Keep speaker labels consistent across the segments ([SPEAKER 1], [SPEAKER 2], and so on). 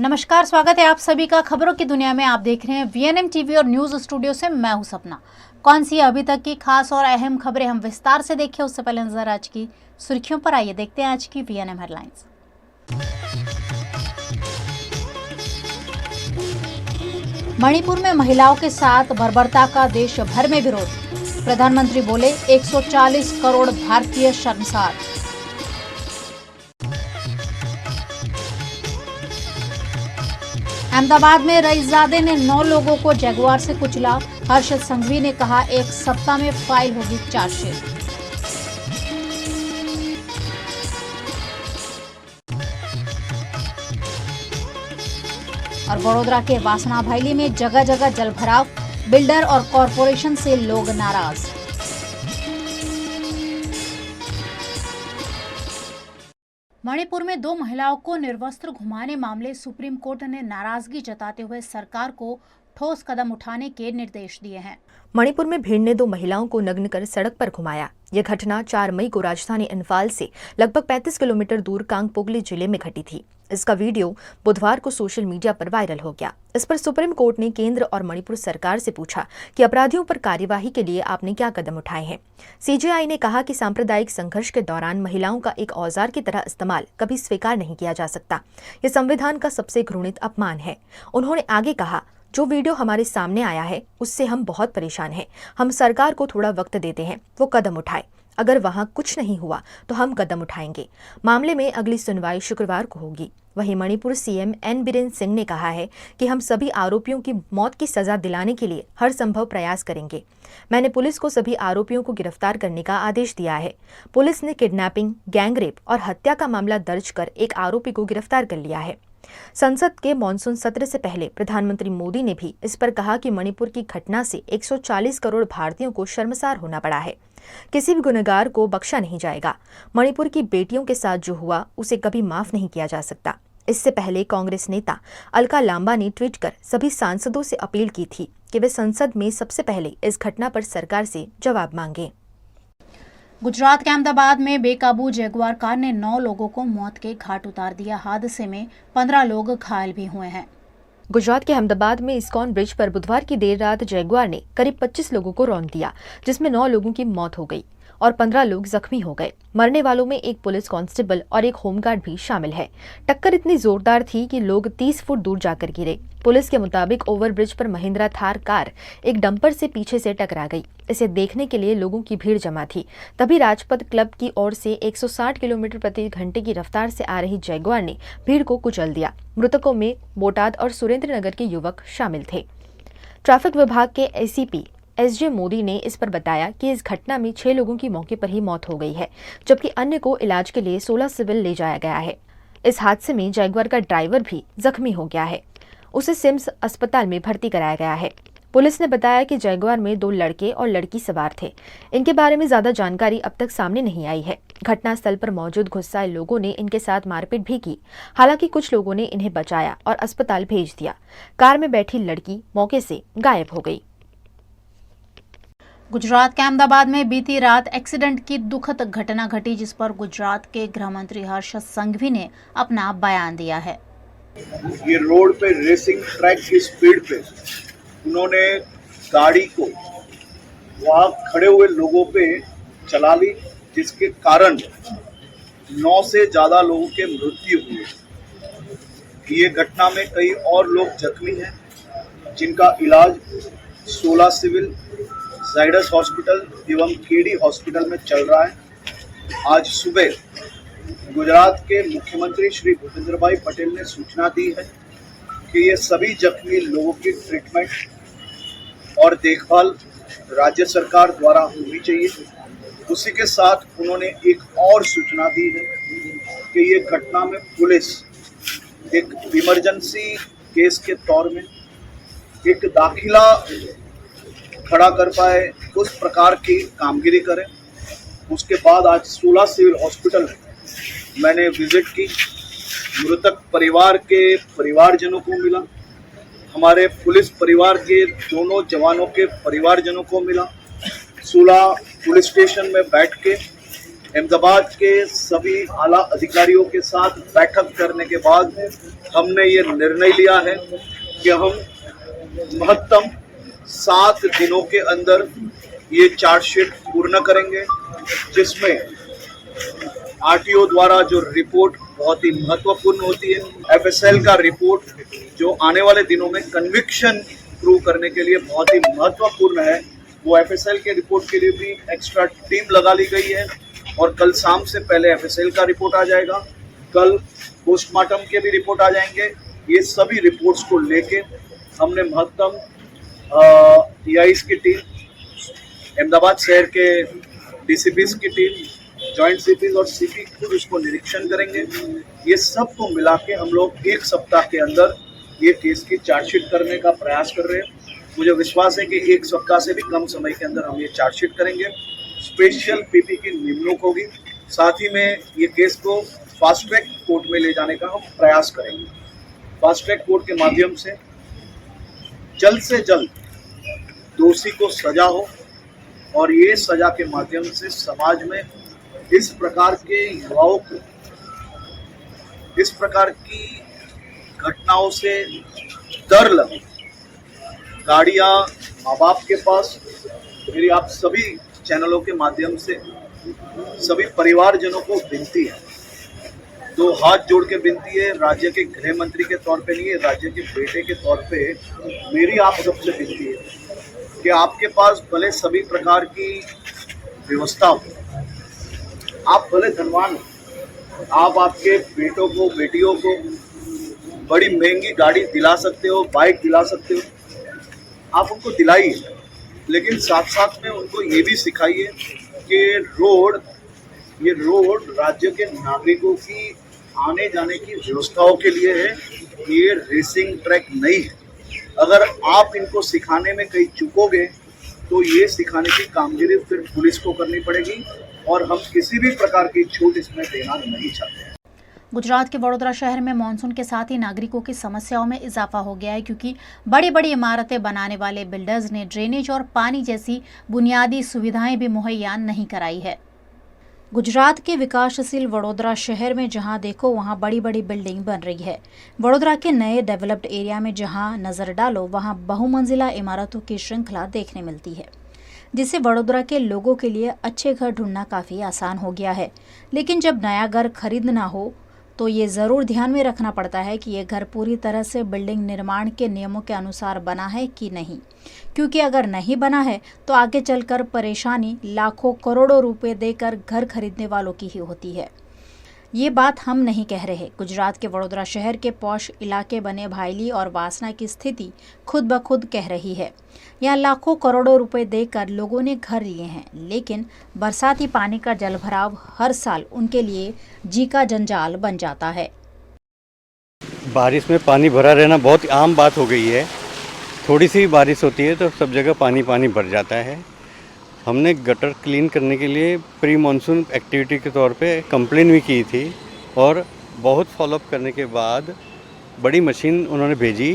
[SPEAKER 1] नमस्कार, स्वागत है आप सभी का खबरों की दुनिया में। आप देख रहे हैं वीएनएम टीवी और न्यूज स्टूडियो से मैं हूं सपना। कौन सी अभी तक की खास और अहम खबरें हम विस्तार से देखें उससे पहले नजर आज की सुर्खियों पर। आइए देखते हैं आज की वीएनएम हेडलाइंस। मणिपुर में महिलाओं के साथ बर्बरता का देश भर में विरोध। प्रधानमंत्री बोले 140 करोड़ भारतीय शर्मसार। अहमदाबाद में रईसजादे ने 9 लोगों को जगुआर से कुचला। हर्षद संघवी ने कहा एक सप्ताह में फाइल होगी चार्जशीट। और बड़ोदरा के वासना भैली में जगह जगह जलभराव। बिल्डर और कॉरपोरेशन से लोग नाराज। मणिपुर में 2 महिलाओं को निर्वस्त्र घुमाने मामले सुप्रीम कोर्ट ने नाराजगी जताते हुए सरकार को ठोस कदम उठाने के निर्देश दिए हैं।
[SPEAKER 2] मणिपुर में भीड़ ने 2 महिलाओं को नग्न कर सड़क पर घुमाया। यह घटना 4 मई को राजधानी इंफाल से लगभग 35 किलोमीटर दूर कांगपोगली जिले में घटी थी। इसका वीडियो बुधवार को सोशल मीडिया पर वायरल हो गया। इस पर सुप्रीम कोर्ट ने केंद्र और मणिपुर सरकार से पूछा कि अपराधियों पर कार्यवाही के लिए आपने क्या कदम उठाए हैं। सीजेआई ने कहा कि सांप्रदायिक संघर्ष के दौरान महिलाओं का एक औजार की तरह इस्तेमाल कभी स्वीकार नहीं किया जा सकता। यह संविधान का सबसे घृणित अपमान है। उन्होंने आगे कहा, जो वीडियो हमारे सामने आया है उससे हम बहुत परेशान हैं। हम सरकार को थोड़ा वक्त देते हैं, वो कदम उठाए। अगर वहां कुछ नहीं हुआ तो हम कदम उठाएंगे। मामले में अगली सुनवाई शुक्रवार को होगी। वहीं मणिपुर सीएम एन बीरेन सिंह ने कहा है कि हम सभी आरोपियों की मौत की सजा दिलाने के लिए हर संभव प्रयास करेंगे। मैंने पुलिस को सभी आरोपियों को गिरफ्तार करने का आदेश दिया है। पुलिस ने किडनैपिंग, गैंगरेप और हत्या का मामला दर्ज कर एक आरोपी को गिरफ्तार कर लिया है। संसद के मॉनसून सत्र से पहले प्रधानमंत्री मोदी ने भी इस पर कहा कि मणिपुर की घटना से 140 करोड़ भारतीयों को शर्मसार होना पड़ा है। किसी भी गुनहगार को बख्शा नहीं जाएगा। मणिपुर की बेटियों के साथ जो हुआ उसे कभी माफ नहीं किया जा सकता। इससे पहले कांग्रेस नेता अलका लांबा ने ट्वीट कर सभी सांसदों से अपील की थी कि वे संसद में सबसे पहले इस घटना पर सरकार से जवाब मांगे।
[SPEAKER 1] गुजरात के अहमदाबाद में बेकाबू जगुआर कार ने 9 लोगों को मौत के घाट उतार दिया। हादसे में 15 लोग घायल भी हुए हैं।
[SPEAKER 2] गुजरात के अहमदाबाद में इस्कॉन ब्रिज पर बुधवार की देर रात जगुआर ने करीब 25 लोगों को रौंद दिया, जिसमें 9 लोगों की मौत हो गई और 15 लोग जख्मी हो गए। मरने वालों में एक पुलिस कांस्टेबल और एक होमगार्ड भी शामिल है। टक्कर इतनी जोरदार थी कि लोग 30 फुट दूर जाकर गिरे। पुलिस के मुताबिक ओवरब्रिज पर महिंद्रा थार कार एक डंपर से पीछे से टकरा गई। इसे देखने के लिए लोगों की भीड़ जमा थी। तभी राजपथ क्लब की ओर से 160 किलोमीटर प्रति घंटे की रफ्तार से आ रही जगुआर ने भीड़ को कुचल दिया। मृतकों में बोटाद और सुरेंद्र नगर के युवक शामिल थे। ट्रैफिक विभाग के एसीपी एसजे मोदी ने इस पर बताया कि इस घटना में 6 लोगों की मौके पर ही मौत हो गई है, जबकि अन्य को इलाज के लिए 16 सिविल ले जाया गया है। इस हादसे में जगुआर का ड्राइवर भी जख्मी हो गया है। उसे सिम्स अस्पताल में भर्ती कराया गया है। पुलिस ने बताया कि जगुआर में 2 लड़के और लड़की सवार थे। इनके बारे में ज्यादा जानकारी अब तक सामने नहीं आई है। घटनास्थल पर मौजूद गुस्साए लोगों ने इनके साथ मारपीट भी की। हालांकि कुछ लोगों ने इन्हें बचाया और अस्पताल भेज दिया। कार में बैठी लड़की मौके से गायब हो गई।
[SPEAKER 1] गुजरात के अहमदाबाद में बीती रात एक्सीडेंट की दुखद घटना घटी, जिस पर गुजरात के गृह मंत्री हर्षद संघवी ने अपना बयान दिया है।
[SPEAKER 3] ये रोड पे रेसिंग ट्रैक की स्पीड पे उन्होंने गाड़ी को वहाँ खड़े हुए लोगों पे चला ली, जिसके कारण 9 से ज़्यादा लोगों के मृत्यु हुई। ये घटना में कई और लोग जख्मी हैं, जिनका इलाज 16 सिविल, जाइडस हॉस्पिटल एवं केडी हॉस्पिटल में चल रहा है। आज सुबह गुजरात के मुख्यमंत्री श्री भूपेंद्र भाई पटेल ने सूचना दी है कि ये सभी जख्मी लोगों की ट्रीटमेंट और देखभाल राज्य सरकार द्वारा होनी चाहिए। उसी के साथ उन्होंने एक और सूचना दी है कि ये घटना में पुलिस एक इमरजेंसी केस के तौर में एक दाखिला खड़ा कर पाए, उस प्रकार की कामगिरी करें। उसके बाद आज 16 सिविल हॉस्पिटल मैंने विजिट की। मृतक परिवार के परिवारजनों को मिला, हमारे पुलिस परिवार के दोनों जवानों के परिवारजनों को मिला। 16 पुलिस स्टेशन में बैठ के अहमदाबाद के सभी आला अधिकारियों के साथ बैठक करने के बाद हमने ये निर्णय लिया है कि हम महत्तम 7 दिनों के अंदर ये चार्जशीट पूर्ण करेंगे, जिसमें आरटीओ द्वारा जो रिपोर्ट बहुत ही महत्वपूर्ण होती है, एफएसएल का रिपोर्ट जो आने वाले दिनों में कन्विक्शन प्रूव करने के लिए बहुत ही महत्वपूर्ण है, वो एफएसएल के रिपोर्ट के लिए भी एक्स्ट्रा टीम लगा ली गई है और कल शाम से पहले एफएसएल का रिपोर्ट आ जाएगा, कल पोस्टमार्टम के भी रिपोर्ट आ जाएंगे। ये सभी रिपोर्ट्स को लेके हमने महत्तम टीआईस की टीम, अहमदाबाद शहर के डीसीपीज की टीम, जॉइंट सीपीज और सीपी खुद उसको निरीक्षण करेंगे। ये सब को मिला के हम लोग 1 सप्ताह के अंदर ये केस की चार्जशीट करने का प्रयास कर रहे हैं। मुझे विश्वास है कि 1 सप्ताह से भी कम समय के अंदर हम ये चार्जशीट करेंगे। स्पेशल पीपी की निमणूक होगी, साथ ही में ये केस को फास्ट ट्रैक कोर्ट में ले जाने का हम प्रयास करेंगे। फास्ट ट्रैक कोर्ट के माध्यम से जल्द दोषी को सजा हो और ये सजा के माध्यम से समाज में इस प्रकार के युवाओं को इस प्रकार की घटनाओं से डर लगे। गाड़ियां माँ बाप के पास, मेरी आप सभी चैनलों के माध्यम से सभी परिवारजनों को विनती है, 2 हाथ जोड़ के विनती है, राज्य के गृह मंत्री के तौर पे नहीं है, राज्य के बेटे के तौर पे मेरी आप सबसे विनती है कि आपके पास भले सभी प्रकार की व्यवस्था हो, आप भले धनवान हो, आप आपके बेटों को बेटियों को बड़ी महंगी गाड़ी दिला सकते हो, बाइक दिला सकते हो, आप उनको दिलाइए, लेकिन साथ साथ में उनको ये भी सिखाइए कि ये रोड राज्य के नागरिकों की आने जाने की व्यवस्थाओं के लिए है, ये रेसिंग ट्रैक नहीं है। अगर आप इनको सिखाने में कहीं चूकोगे तो ये सिखाने की कामगिरी फिर पुलिस को करनी पड़ेगी और हम किसी भी प्रकार की छूट इसमें देना नहीं चाहते हैं।
[SPEAKER 1] गुजरात के वडोदरा शहर में मानसून के साथ ही नागरिकों की समस्याओं में इजाफा हो गया है, क्योंकि बड़ी बड़ी इमारतें बनाने वाले बिल्डर्स ने ड्रेनेज और पानी जैसी बुनियादी सुविधाएं भी मुहैया नहीं कराई है। गुजरात के विकासशील वडोदरा शहर में जहां देखो वहां बड़ी बड़ी बिल्डिंग बन रही है। वडोदरा के नए डेवलप्ड एरिया में जहां नज़र डालो वहां बहुमंजिला इमारतों की श्रृंखला देखने मिलती है, जिससे वडोदरा के लोगों के लिए अच्छे घर ढूंढना काफ़ी आसान हो गया है। लेकिन जब नया घर खरीदना हो तो ये ज़रूर ध्यान में रखना पड़ता है कि ये घर पूरी तरह से बिल्डिंग निर्माण के नियमों के अनुसार बना है कि नहीं, क्योंकि अगर नहीं बना है तो आगे चलकर परेशानी लाखों करोड़ों रुपए देकर घर खरीदने वालों की ही होती है। ये बात हम नहीं कह रहे, गुजरात के वडोदरा शहर के पौष इलाके बने भायली और वासना की स्थिति खुद ब खुद कह रही है। यहाँ लाखों करोड़ों रुपए देकर लोगों ने घर लिए हैं, लेकिन बरसाती पानी का जलभराव हर साल उनके लिए जी का जंजाल बन जाता है।
[SPEAKER 4] बारिश में पानी भरा रहना बहुत आम बात हो गई है। थोड़ी सी बारिश होती है तो सब जगह पानी भर जाता है। हमने गटर क्लीन करने के लिए प्री मानसून एक्टिविटी के तौर पे कंप्लेन भी की थी और बहुत फॉलोअप करने के बाद बड़ी मशीन उन्होंने भेजी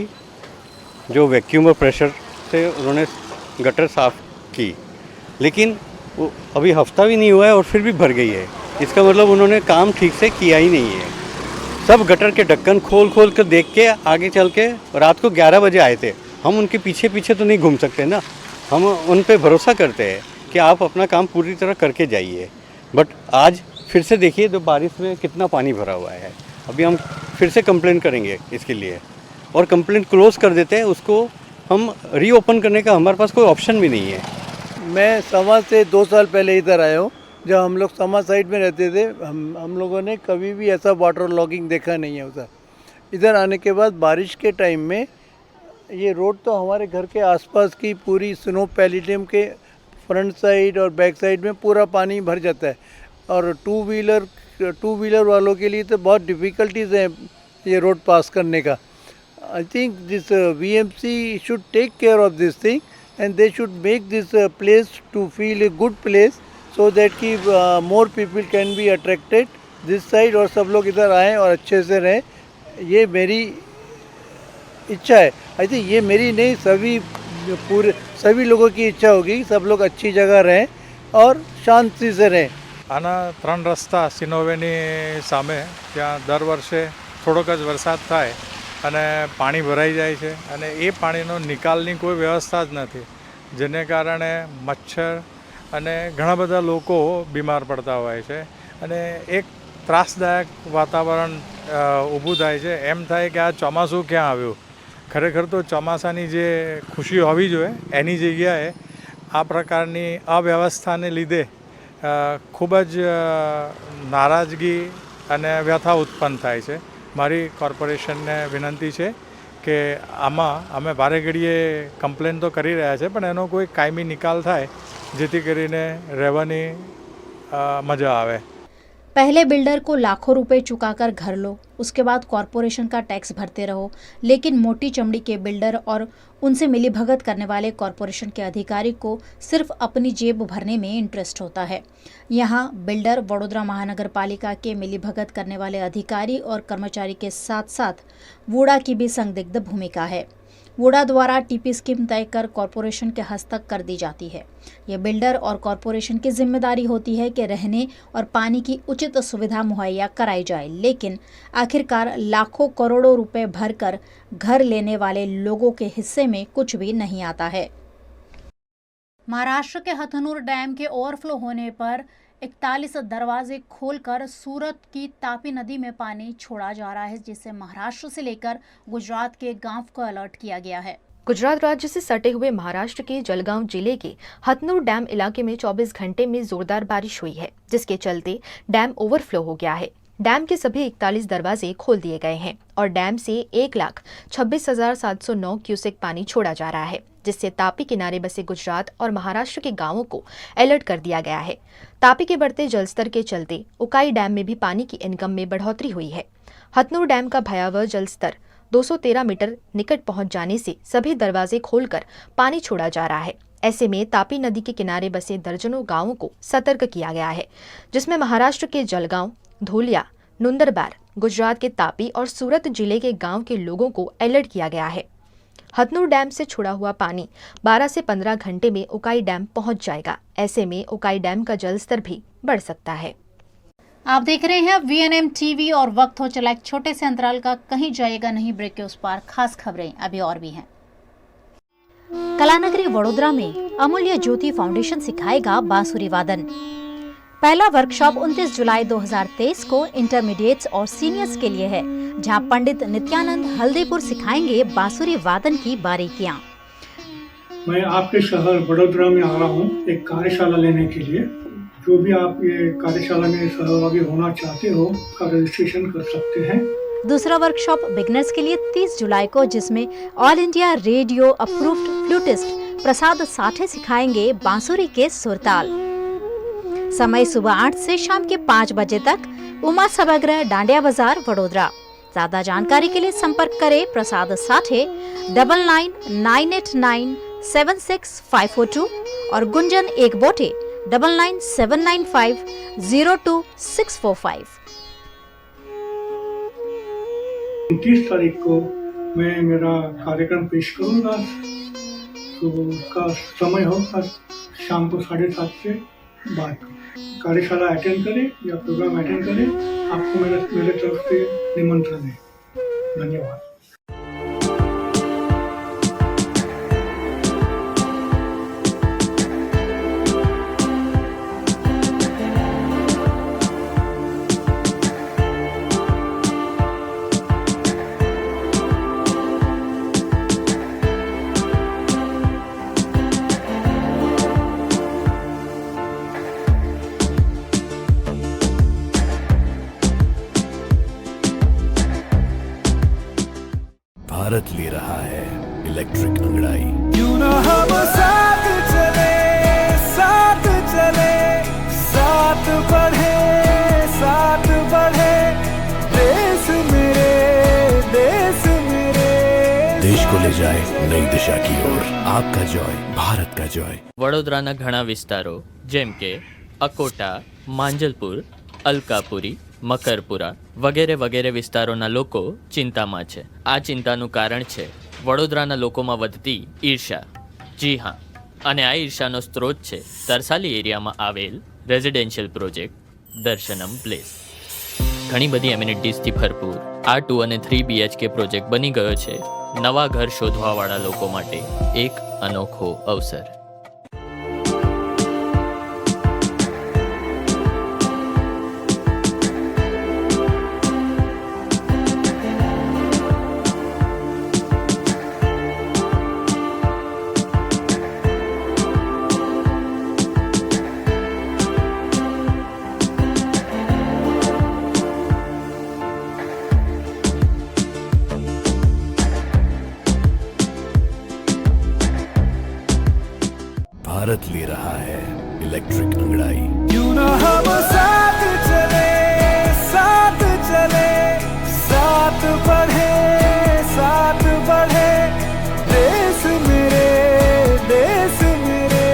[SPEAKER 4] जो वैक्यूम और प्रेशर से उन्होंने गटर साफ़ की, लेकिन वो अभी हफ्ता भी नहीं हुआ है और फिर भी भर गई है। इसका मतलब उन्होंने काम ठीक से किया ही नहीं है। सब गटर के ढक्कन खोल कर देख के आगे चल के रात को 11 बजे आए थे। हम उनके पीछे तो नहीं घूम सकते ना, हम उन पे भरोसा करते हैं कि आप अपना काम पूरी तरह करके जाइए। बट आज फिर से देखिए तो बारिश में कितना पानी भरा हुआ है। अभी हम फिर से कंप्लेन करेंगे इसके लिए और कंप्लेन क्लोज़ कर देते हैं, उसको हम रीओपन करने का हमारे पास कोई ऑप्शन भी नहीं है।
[SPEAKER 5] मैं समा से 2 साल पहले इधर आया हूँ। जब हम लोग समा साइड में रहते थे, हम लोगों ने कभी भी ऐसा वाटर लॉगिंग देखा नहीं है उधर। इधर आने के बाद बारिश के टाइम में ये रोड तो हमारे घर के आसपास की पूरी स्नो पैलिडियम के फ्रंट साइड और बैक साइड में पूरा पानी भर जाता है और टू व्हीलर वालों के लिए तो बहुत डिफ़िकल्टीज़ हैं ये रोड पास करने का। I think this VMC should take care of this thing and they should make this place to feel a good place so that कि more people can be attracted this side और सब लोग इधर आएँ और अच्छे से रहें। ये मेरी इच्छा है। आई थिंक ये मेरी नहीं, सभी लोगों की इच्छा होगी, सब लोग अच्छी जगह रहें और शांति से रहें।
[SPEAKER 6] આના 3 રસ્તા સિનોવેની સામે ત્યાં દર વર્ષે થોડોક જ વરસાદ થાય અને પાણી ભરાઈ જાય છે અને એ પાણીનો નિકાલની કોઈ વ્યવસ્થા જ નથી, જેને કારણે મચ્છર અને ઘણા બધા લોકો બીમાર પડતા હોય છે અને એક ત્રાસદાયક વાતાવરણ ઊભું થાય છે. એમ થાય કે આ ચોમાસું ક્યાં આવ્યું. ખરેખર તો ચોમાસાની જે ખુશી હોવી જોઈએ એની જગ્યાએ આ પ્રકારની અવ્યવસ્થાને લીધે ખૂબ જ નારાજગી અને વ્યથા ઉત્પન્ન થાય છે. મારી કોર્પોરેશનને વિનંતી છે કે આમાં અમે વારે ઘડીએ કમ્પ્લેન તો કરી રહ્યા છે, પણ એનો કોઈ કાયમી નિકાલ થાય જેથી કરીને રહેવાની મજા આવે.
[SPEAKER 1] पहले बिल्डर को लाखों रुपए चुकाकर घर लो, उसके बाद कॉरपोरेशन का टैक्स भरते रहो, लेकिन मोटी चमड़ी के बिल्डर और उनसे मिलीभगत करने वाले कॉरपोरेशन के अधिकारी को सिर्फ अपनी जेब भरने में इंटरेस्ट होता है. यहाँ बिल्डर, वडोदरा महानगर पालिका के मिलीभगत करने वाले अधिकारी और कर्मचारी के साथ साथ वोडा की भी संदिग्ध भूमिका है. वोडा द्वारा टीपी स्कीम तय कर कॉरपोरेशन के हस्तक कर दी जाती है. ये बिल्डर और कॉरपोरेशन की जिम्मेदारी होती है कि रहने और पानी की उचित सुविधा मुहैया कराई जाए, लेकिन आखिरकार लाखों करोड़ों रुपए भरकर घर लेने वाले लोगों के हिस्से में कुछ भी नहीं आता है. महाराष्ट्र के हथनूर डैम के ओवरफ्लो होने पर 41 दरवाजे खोलकर सूरत की तापी नदी में पानी छोड़ा जा रहा है, जिससे महाराष्ट्र से लेकर गुजरात के गांव को अलर्ट किया गया है.
[SPEAKER 2] गुजरात राज्य से सटे हुए महाराष्ट्र के जलगांव जिले के हथनूर डैम इलाके में 24 घंटे में जोरदार बारिश हुई है, जिसके चलते डैम ओवरफ्लो हो गया है. डैम के सभी 41 दरवाजे खोल दिए गए हैं और डैम से 1,26,709 क्यूसेक पानी छोड़ा जा रहा है, जिससे तापी किनारे बसे गुजरात और महाराष्ट्र के गांवों को अलर्ट कर दिया गया है. तापी के बढ़ते जलस्तर के चलते उकाई डैम में भी पानी की इनकम में बढ़ोतरी हुई है. हथनूर डैम का भयावह जलस्तर 213 मीटर निकट पहुंच जाने से सभी दरवाजे खोलकर पानी छोड़ा जा रहा है. ऐसे में तापी नदी के किनारे बसे दर्जनों गांवों को सतर्क किया गया है, जिसमें महाराष्ट्र के जलगांव, धोलिया, नुंदरबार, गुजरात के तापी और सूरत जिले के गांव के लोगों को अलर्ट किया गया है. हथनूर डैम से छोड़ा हुआ पानी 12 से 15 घंटे में उकाई डैम पहुंच जाएगा. ऐसे में उकाई डैम का जलस्तर भी बढ़ सकता है.
[SPEAKER 1] आप देख रहे हैं VNM टीवी और वक्त हो चला एक छोटे से अंतराल का. कहीं जाइएगा नहीं, ब्रेक के उस पार खास खबरें अभी और भी हैं. कलानगरी वडोदरा में अमूल्य ज्योति फाउंडेशन सिखाएगा बांसुरी वादन. पहला वर्कशॉप 29 जुलाई 2023 को इंटरमीडिएट्स और सीनियर्स के लिए है, जहां पंडित नित्यानंद हल्दीपुर सिखाएंगे बांसुरी वादन की बारीकियां.
[SPEAKER 7] मैं आपके शहर वडोदरा में आ रहा हूँ एक कार्यशाला लेने के लिए. जो भी आप ये कार्यशाला में सहभागी होना चाहते हो उसका रजिस्ट्रेशन कर सकते हैं.
[SPEAKER 1] दूसरा वर्कशॉप बिगनर्स के लिए 30 जुलाई को, जिसमें All India Radio approved flutist Prasad Sathe सिखाएंगे बांसुरी के सुरताल. समय सुबह 8 से शाम के 5 बजे तक, उमा सभागृह, डांडिया बाजार, वडोदरा. ज्यादा जानकारी के लिए संपर्क करें प्रसाद साठे 9998976542 और गुंजन एक बोटे 9979502645.
[SPEAKER 7] 29 तारीख को मैं मेरा कार्यक्रम पेश करूंगा. तो उसका समय होगा शाम को 7:30 से बाद. कार्यशाला अटेंड करें या प्रोग्राम अटेंड करें, आपको मेरे तरफ से निमंत्रण है. धन्यवाद.
[SPEAKER 8] भारत ले रहा है इलेक्ट्रिक अंगड़ाई.
[SPEAKER 9] क्यों ना हम साथ चले, साथ चले, साथ बढ़े, साथ बढ़े. देश मेरे, देश मेरे.
[SPEAKER 8] देश को ले जाए नई दिशा की ओर. आपका जॉय, भारत का जॉय.
[SPEAKER 10] વડોદરાના ઘણા વિસ્તારો જેમ કે અકોટા, માંજલપુર, અલકાપુરી, મકરપુરા વગેરે વગેરે વિસ્તારોના લોકો ચિંતામાં છે. આ ચિંતાનું કારણ છે વડોદરાના લોકોમાં વધતી ઈર્ષા. જી હા, અને આ ઈર્ષાનો સ્ત્રોત છે તરસાલી એરિયામાં આવેલ રેઝિડેન્શિયલ પ્રોજેક્ટ દર્શનમ પ્લેસ. ઘણી બધી એમિનિટીઝથી ભરપૂર આ 2 અને 3 BHK પ્રોજેક્ટ બની ગયો છે નવા ઘર શોધવાવાળા લોકો માટે એક અનોખો અવસર.
[SPEAKER 8] भारत ले रहा है इलेक्ट्रिक अंगड़ाई.
[SPEAKER 9] क्यों न हम साथ चले, साथ चले, साथ बढ़े, साथ बढ़े, देश मेरे, देश मेरे.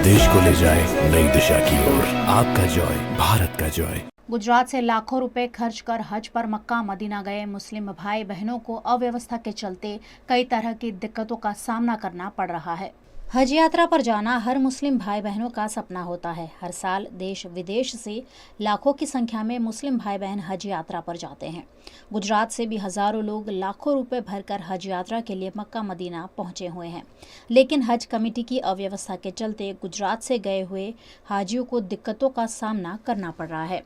[SPEAKER 8] देश को ले जाए नई दिशा की ओर. आपका जॉय भारत का जॉय.
[SPEAKER 1] गुजरात से लाखों रुपए खर्च कर हज पर मक्का मदीना गए मुस्लिम भाई बहनों को अव्यवस्था के चलते कई तरह की दिक्कतों का सामना करना पड़ रहा है. हज यात्रा पर जाना हर मुस्लिम भाई बहनों का सपना होता है. हर साल देश विदेश से लाखों की संख्या में मुस्लिम भाई बहन हज यात्रा पर जाते हैं. गुजरात से भी हजारों लोग लाखों रुपए भरकर हज यात्रा के लिए मक्का मदीना पहुंचे हुए हैं. लेकिन हज कमेटी की अव्यवस्था के चलते गुजरात से गए हुए हाजियों को दिक्कतों का सामना करना पड़ रहा है.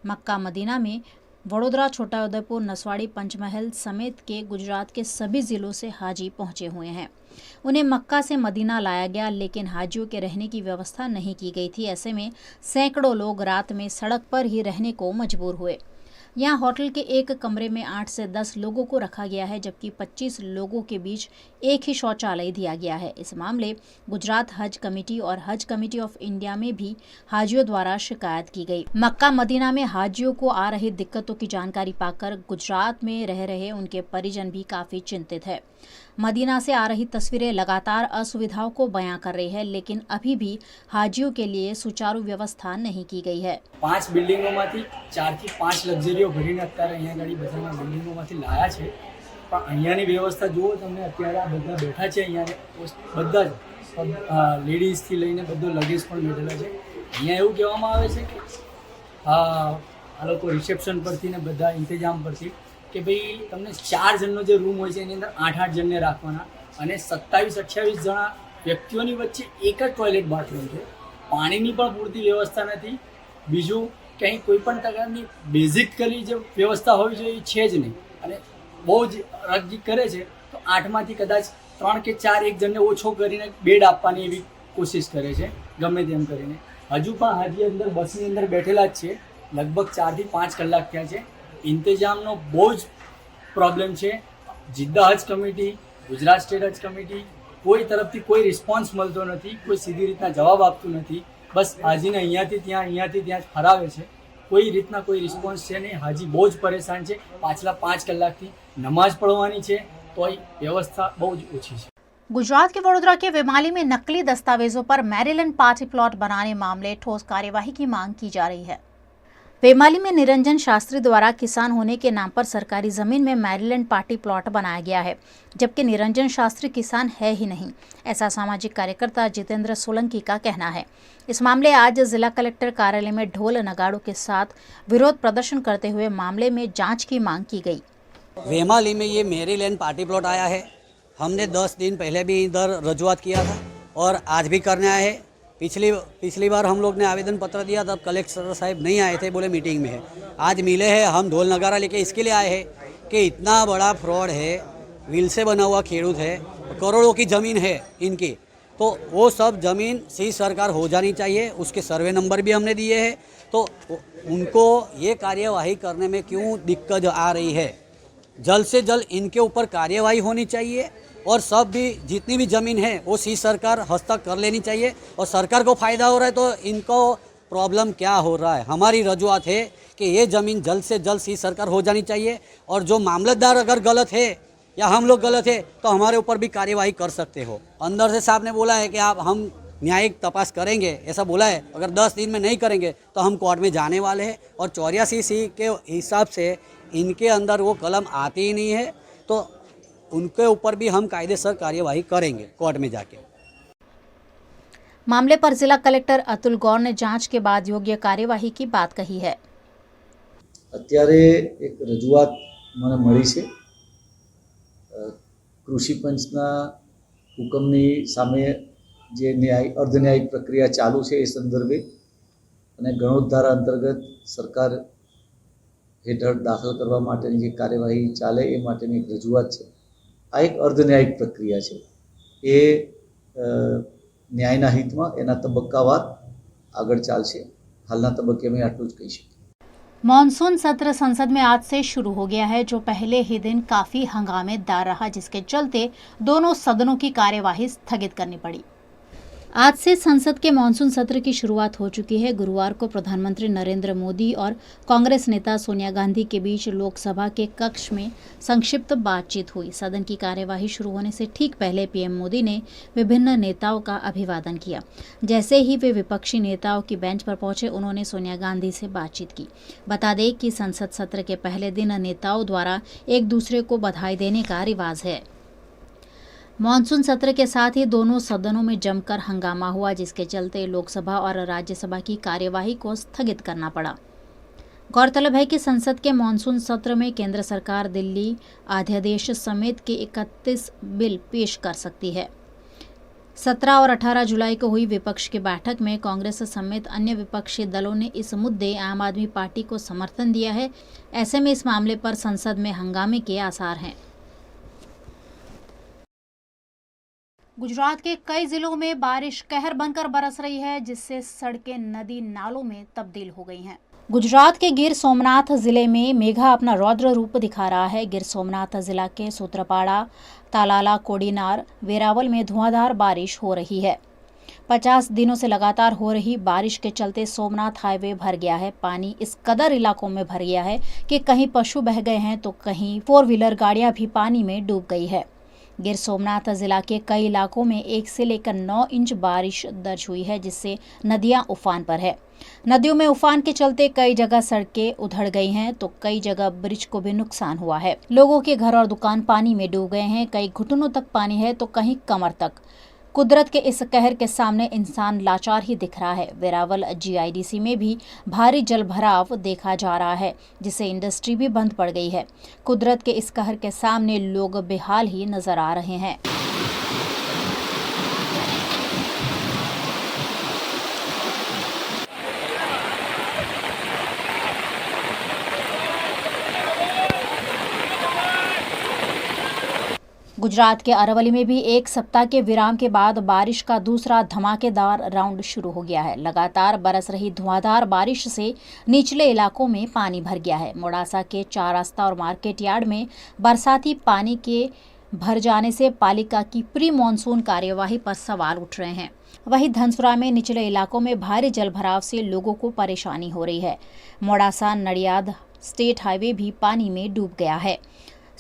[SPEAKER 1] मक्का मदीना में वडोदरा, छोटाउदेपुर, नसवाड़ी, पंचमहल समेत के गुजरात के सभी जिलों से हाजी पहुंचे हुए हैं. उन्हें मक्का से मदीना लाया गया, लेकिन हाजियों के रहने की व्यवस्था नहीं की गई थी. ऐसे में सैकड़ों लोग रात में सड़क पर ही रहने को मजबूर हुए. यहाँ होटल के एक कमरे में 8 से 10 लोगों को रखा गया है, जबकि 25 लोगों के बीच एक ही शौचालय दिया गया है. इस मामले गुजरात हज कमेटी और हज कमेटी ऑफ इंडिया में भी हाजियों द्वारा शिकायत की गई. मक्का मदीना में हाजियों को आ रही दिक्कतों की जानकारी पाकर गुजरात में रह रहे उनके परिजन भी काफी चिंतित है. मदीना से आ रही तस्वीरें लगातार असुविधाओं को बयां कर रही है, लेकिन अभी भी हाजियों के लिए सुचारू व्यवस्था नहीं की गई है.
[SPEAKER 11] 5 બિલ્ડિંગોમાંથી 4 થી 5 લક્ઝરીઓ ભરીને અત્યારે અહીંયા ગાડી બધામાં બિલ્ડિંગોમાંથી લાયા છે. પણ અહીંયાની વ્યવસ્થા જુઓ તમને, અત્યારે આ બધા બેઠા છે અહીંયા, બધા જ લેડીઝથી લઈને બધો લગેજ પણ બેઠેલા છે. અહીંયા એવું કહેવામાં આવે છે કે આ લોકો રિસેપ્શન પરથી ને બધા ઇંતજામ પરથી કે ભાઈ તમને 4 જણનો જે રૂમ હોય છે એની અંદર 8-8 જણને રાખવાના અને 27-28 જણા વ્યક્તિઓની વચ્ચે એક જ ટોયલેટ બાથરૂમ છે. પાણીની પણ પૂરતી વ્યવસ્થા નથી. બીજું કંઈ કોઈ પણ પ્રકારની બેઝિકલી જે વ્યવસ્થા હોવી જોઈએ એ છે જ નહીં. અને બહુ જ અરજી કરે છે તો 8માંથી કદાચ 3 કે 4 એક જણને ઓછો કરીને બેડ આપવાની એવી કોશિશ કરે છે ગમે તેમ કરીને. હજુ પણ હાજી અંદર બસની અંદર બેઠેલા જ છે. લગભગ 4 થી 5 કલાક થયા છે. ઇંતજામનો બહુ જ પ્રોબ્લેમ છે. જિદ્દા હજ કમિટી, ગુજરાત સ્ટેટ હજ કમિટી કોઈ તરફથી કોઈ રિસ્પોન્સ મળતો નથી. કોઈ સીધી રીતના જવાબ આપતું નથી. બસ હાજીને અહીંયાથી ત્યાં ફરાવે છે. કોઈ રીતના કોઈ રિસ્પોન્સ છે નહીં. હાજી બહુ જ પરેશાન છે. પાછલા 5 કલાકથી નમાઝ પढ़वानी છે તોય વ્યવસ્થા બહુ જ ઓછી છે.
[SPEAKER 1] गुजरात के वडोदरा के वेमाली में नकली दस्तावेजों पर मैरीलैंड पार्टी प्लॉट बनाने मामले ठोस कार्यवाही की मांग की जा रही है. वेमाली में निरंजन शास्त्री द्वारा किसान होने के नाम पर सरकारी जमीन में मैरीलैंड पार्टी प्लॉट बनाया गया है, जबकि निरंजन शास्त्री किसान है ही नहीं, ऐसा सामाजिक कार्यकर्ता जितेंद्र सोलंकी का कहना है. इस मामले आज जिला कलेक्टर कार्यालय में ढोल नगाड़ों के साथ विरोध प्रदर्शन करते हुए मामले में जांच की मांग की गई.
[SPEAKER 12] वेमाली में ये मैरीलैंड पार्टी प्लॉट आया है. हमने 10 दिन पहले भी इधर रजूआत किया था और आज भी करने आए हैं. पिछली बार हम लोग ने आवेदन पत्र दिया तब कलेक्टर साहब नहीं आए थे, बोले मीटिंग में है. आज मिले हैं. हम ढोल नगारा लेके इसके लिए आए हैं कि इतना बड़ा फ्रॉड है. व्हील से बना हुआ खेडूत है, करोड़ों की ज़मीन है इनकी, तो वो सब ज़मीन सी सरकार हो जानी चाहिए. उसके सर्वे नंबर भी हमने दिए हैं. तो उनको ये कार्यवाही करने में क्यों दिक्कत आ रही है? जल्द से जल्द इनके ऊपर कार्यवाही होनी चाहिए और सब भी जितनी भी ज़मीन है वो सी सरकार हस्तक कर लेनी चाहिए. और सरकार को फ़ायदा हो रहा है तो इनको प्रॉब्लम क्या हो रहा है? हमारी रजूआत है कि ये ज़मीन जल्द से जल्द सी सरकार हो जानी चाहिए. और जो मामलतदार अगर गलत है या हम लोग गलत है तो हमारे ऊपर भी कार्यवाही कर सकते हो. अंदर से साहब ने बोला है कि आप हम न्यायिक तपास करेंगे, ऐसा बोला है. अगर 10 दिन में नहीं करेंगे तो हम कोर्ट में जाने वाले हैं. और 84C के हिसाब से इनके अंदर वो कलम आती ही नहीं है, तो उनके ऊपर भी हम कायदेसर कार्यवाही करेंगे कोर्ट में जाके.
[SPEAKER 1] मामले पर जिला कलेक्टर अतुल गौर ने जांच के बाद योग्य कार्यवाही की बात कही है।
[SPEAKER 13] અત્યારે એક રજૂઆત મને મળી છે કૃષિ પંચના હુકમની સામે જે અર્ધન્યાયિક પ્રક્રિયા ચાલુ છે એ સંદર્ભે અને ગણોત ધારા અંતર્ગત સરકાર હેઠળ દાખલ કરવા માટેની જે કાર્યવાહી ચાલે એ માટેની એક રજૂઆત છે। આ એક અર્ધન્યાયિક પ્રક્રિયા છે, એ ન્યાયના હિતમાં એના તબક્કાવાર આગળ ચાલશે। હાલના તબક્કે અમે આટલું જ કહી શકીએ।
[SPEAKER 1] मॉनसून सत्र संसद में आज से शुरू हो गया है, जो पहले ही दिन काफी हंगामेदार रहा, जिसके चलते दोनों सदनों की कार्यवाही स्थगित करनी पड़ी। आज से संसद के मॉनसून सत्र की शुरुआत हो चुकी है। गुरुवार को प्रधानमंत्री नरेंद्र मोदी और कांग्रेस नेता सोनिया गांधी के बीच लोकसभा के कक्ष में संक्षिप्त बातचीत हुई। सदन की कार्यवाही शुरू होने से ठीक पहले पीएम मोदी ने विभिन्न नेताओं का अभिवादन किया। जैसे ही वे विपक्षी नेताओं की बेंच पर पहुंचे, उन्होंने सोनिया गांधी से बातचीत की। बता दें कि संसद सत्र के पहले दिन नेताओं द्वारा एक दूसरे को बधाई देने का रिवाज है। मॉनसून सत्र के साथ ही दोनों सदनों में जमकर हंगामा हुआ, जिसके चलते लोकसभा और राज्यसभा की कार्यवाही को स्थगित करना पड़ा। गौरतलब है कि संसद के मॉनसून सत्र में केंद्र सरकार दिल्ली अध्यादेश समेत के 31 बिल पेश कर सकती है। 17 और 18 जुलाई को हुई विपक्ष की बैठक में कांग्रेस समेत अन्य विपक्षी दलों ने इस मुद्दे आम आदमी पार्टी को समर्थन दिया है। ऐसे में इस मामले पर संसद में हंगामे के आसार हैं। गुजरात के कई जिलों में बारिश कहर बनकर बरस रही है, जिससे सड़कें नदी नालों में तब्दील हो गई हैं। गुजरात के गिर सोमनाथ जिले में मेघा अपना रौद्र रूप दिखा रहा है। गिर सोमनाथ जिला के सूत्रपाड़ा, तालाला, कोडीनार, वेरावल में धुआंधार बारिश हो रही है। 50 दिनों से लगातार हो रही बारिश के चलते सोमनाथ हाईवे भर गया है। पानी इस कदर इलाकों में भर गया है कि कहीं पशु बह गए हैं तो कहीं 4 व्हीलर गाड़ियां भी पानी में डूब गई है। गिर सोमनाथ जिला के कई इलाकों में 1 से लेकर 9 इंच बारिश दर्ज हुई है, जिससे नदियां उफान पर है। नदियों में उफान के चलते कई जगह सड़कें उधड़ गई हैं, तो कई जगह ब्रिज को भी नुकसान हुआ है। लोगों के घर और दुकान पानी में डूब गए हैं। कई घुटनों तक पानी है तो कहीं कमर तक। कुदरत के इस कहर के सामने इंसान लाचार ही दिख रहा है। वेरावल जीआईडीसी में भी भारी जलभराव देखा जा रहा है, जिससे इंडस्ट्री भी बंद पड़ गई है। कुदरत के इस कहर के सामने लोग बेहाल ही नजर आ रहे हैं। गुजरात के अरवली में भी 1 सप्ताह के विराम के बाद बारिश का दूसरा धमाकेदार राउंड शुरू हो गया है। लगातार बरस रही धुआंधार बारिश से निचले इलाकों में पानी भर गया है। मोड़ासा के 4 रास्ता और मार्केट यार्ड में बरसाती पानी के भर जाने से पालिका की प्री मॉनसून कार्यवाही पर सवाल उठ रहे हैं। वहीं धनसुरा में निचले इलाकों में भारी जलभराव से लोगों को परेशानी हो रही है। मोड़ासा नडियाद स्टेट हाईवे भी पानी में डूब गया है।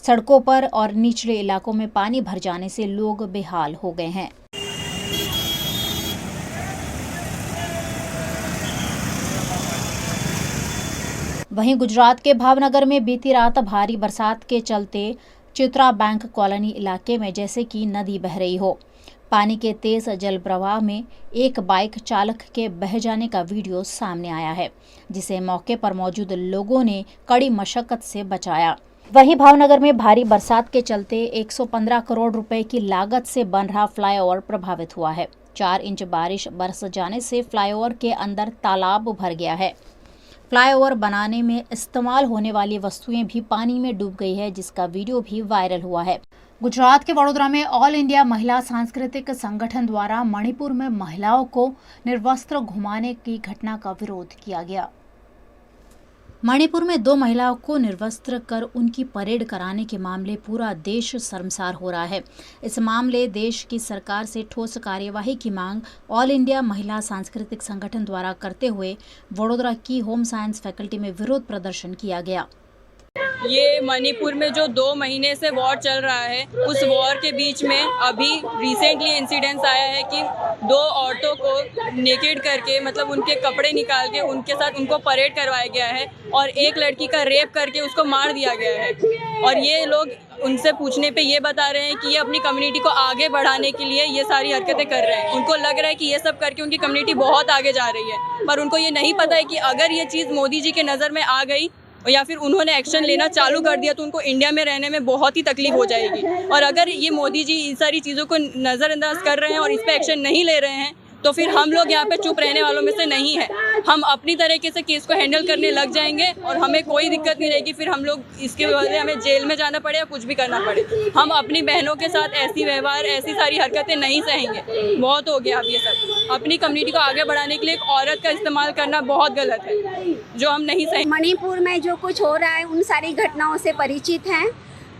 [SPEAKER 1] सड़कों पर और निचले इलाकों में पानी भर जाने से लोग बेहाल हो गए हैं। वहीं गुजरात के भावनगर में बीती रात भारी बरसात के चलते चित्रा बैंक कॉलोनी इलाके में जैसे कि नदी बह रही हो। पानी के तेज जल प्रवाह में एक बाइक चालक के बह जाने का वीडियो सामने आया है, जिसे मौके पर मौजूद लोगों ने कड़ी मशक्कत से बचाया। वहीं भावनगर में भारी बरसात के चलते 115 करोड़ रुपए की लागत से बन रहा फ्लाईओवर प्रभावित हुआ है। 4 इंच बारिश बरस जाने से फ्लाईओवर के अंदर तालाब भर गया है। फ्लाईओवर बनाने में इस्तेमाल होने वाली वस्तुएं भी पानी में डूब गई है, जिसका वीडियो भी वायरल हुआ है। गुजरात के वडोदरा में ऑल इंडिया महिला सांस्कृतिक संगठन द्वारा मणिपुर में महिलाओं को निर्वस्त्र घुमाने की घटना का विरोध किया गया। मणिपुर में 2 महिलाओं को निर्वस्त्र कर उनकी परेड कराने के मामले पूरा देश शर्मसार हो रहा है। इस मामले देश की सरकार से ठोस कार्यवाही की मांग ऑल इंडिया महिला सांस्कृतिक संगठन द्वारा करते हुए वडोदरा की होम साइंस फैकल्टी में विरोध प्रदर्शन किया गया।
[SPEAKER 14] ये मणिपुर में जो 2 महीने से वॉर चल रहा है, उस वॉर के बीच में अभी रिसेंटली इंसिडेंट्स आया है कि 2 औरतों को नेकेड करके, मतलब उनके कपड़े निकाल के उनके साथ उनको परेड करवाया गया है और एक लड़की का रेप करके उसको मार दिया गया है। और ये लोग उनसे पूछने पे ये बता रहे हैं कि ये अपनी कम्युनिटी को आगे बढ़ाने के लिए ये सारी हरकतें कर रहे हैं। उनको लग रहा है कि ये सब करके उनकी कम्युनिटी बहुत आगे जा रही है, पर उनको ये नहीं पता है कि अगर ये चीज़ मोदी जी के नज़र में आ गई या फिर उन्होंने एक्शन लेना चालू कर दिया तो उनको इंडिया में रहने में बहुत ही तकलीफ हो जाएगी। और अगर ये मोदी जी इन सारी चीज़ों को नज़रअंदाज कर रहे हैं और इस पर एक्शन नहीं ले रहे हैं तो फिर हम लोग यहाँ पे चुप रहने वालों में से नहीं है। हम अपनी तरीके से केस को हैंडल करने लग जाएंगे और हमें कोई दिक्कत नहीं रहेगी। फिर हम लोग इसके वजह से हमें जेल में जाना पड़े या कुछ भी करना पड़े, हम अपनी बहनों के साथ ऐसी व्यवहार, ऐसी सारी हरकतें नहीं सहेंगे। बहुत हो गया अब ये सब। अपनी कम्युनिटी को आगे बढ़ाने के लिए एक औरत का इस्तेमाल करना बहुत गलत है, जो हम नहीं सहेंगे।
[SPEAKER 15] मणिपुर में जो कुछ हो रहा है उन सारी घटनाओं से परिचित हैं।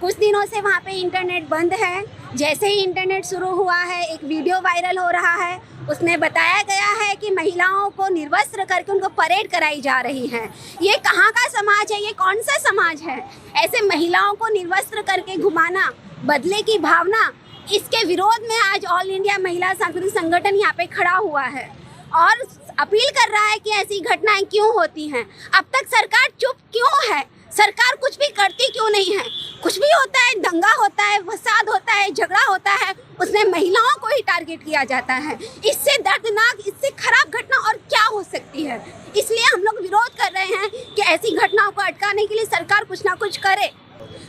[SPEAKER 15] कुछ दिनों से वहाँ पे इंटरनेट बंद है। जैसे ही इंटरनेट शुरू हुआ है एक वीडियो वायरल हो रहा है, उसमें बताया गया है कि महिलाओं को निर्वस्त्र करके उनको परेड कराई जा रही है। ये कहाँ का समाज है? ये कौन सा समाज है? ऐसे महिलाओं को निर्वस्त्र करके घुमाना, बदले की भावना, इसके विरोध में आज ऑल इंडिया महिला सांस्कृतिक संगठन यहाँ पे खड़ा हुआ है और अपील कर रहा है कि ऐसी घटनाएं क्यों होती हैं। अब तक सरकार चुप क्यों है? सरकार कुछ भी करती क्यों नहीं है? कुछ भी होता है, दंगा होता है, फसाद होता है, झगड़ा होता है, उसमें महिलाओं को ही टारगेट किया जाता है। इससे दर्दनाक, इससे खराब घटना और क्या हो सकती है? इसलिए हम लोग विरोध कर रहे हैं कि ऐसी घटनाओं को अटकाने के लिए सरकार कुछ ना कुछ करे।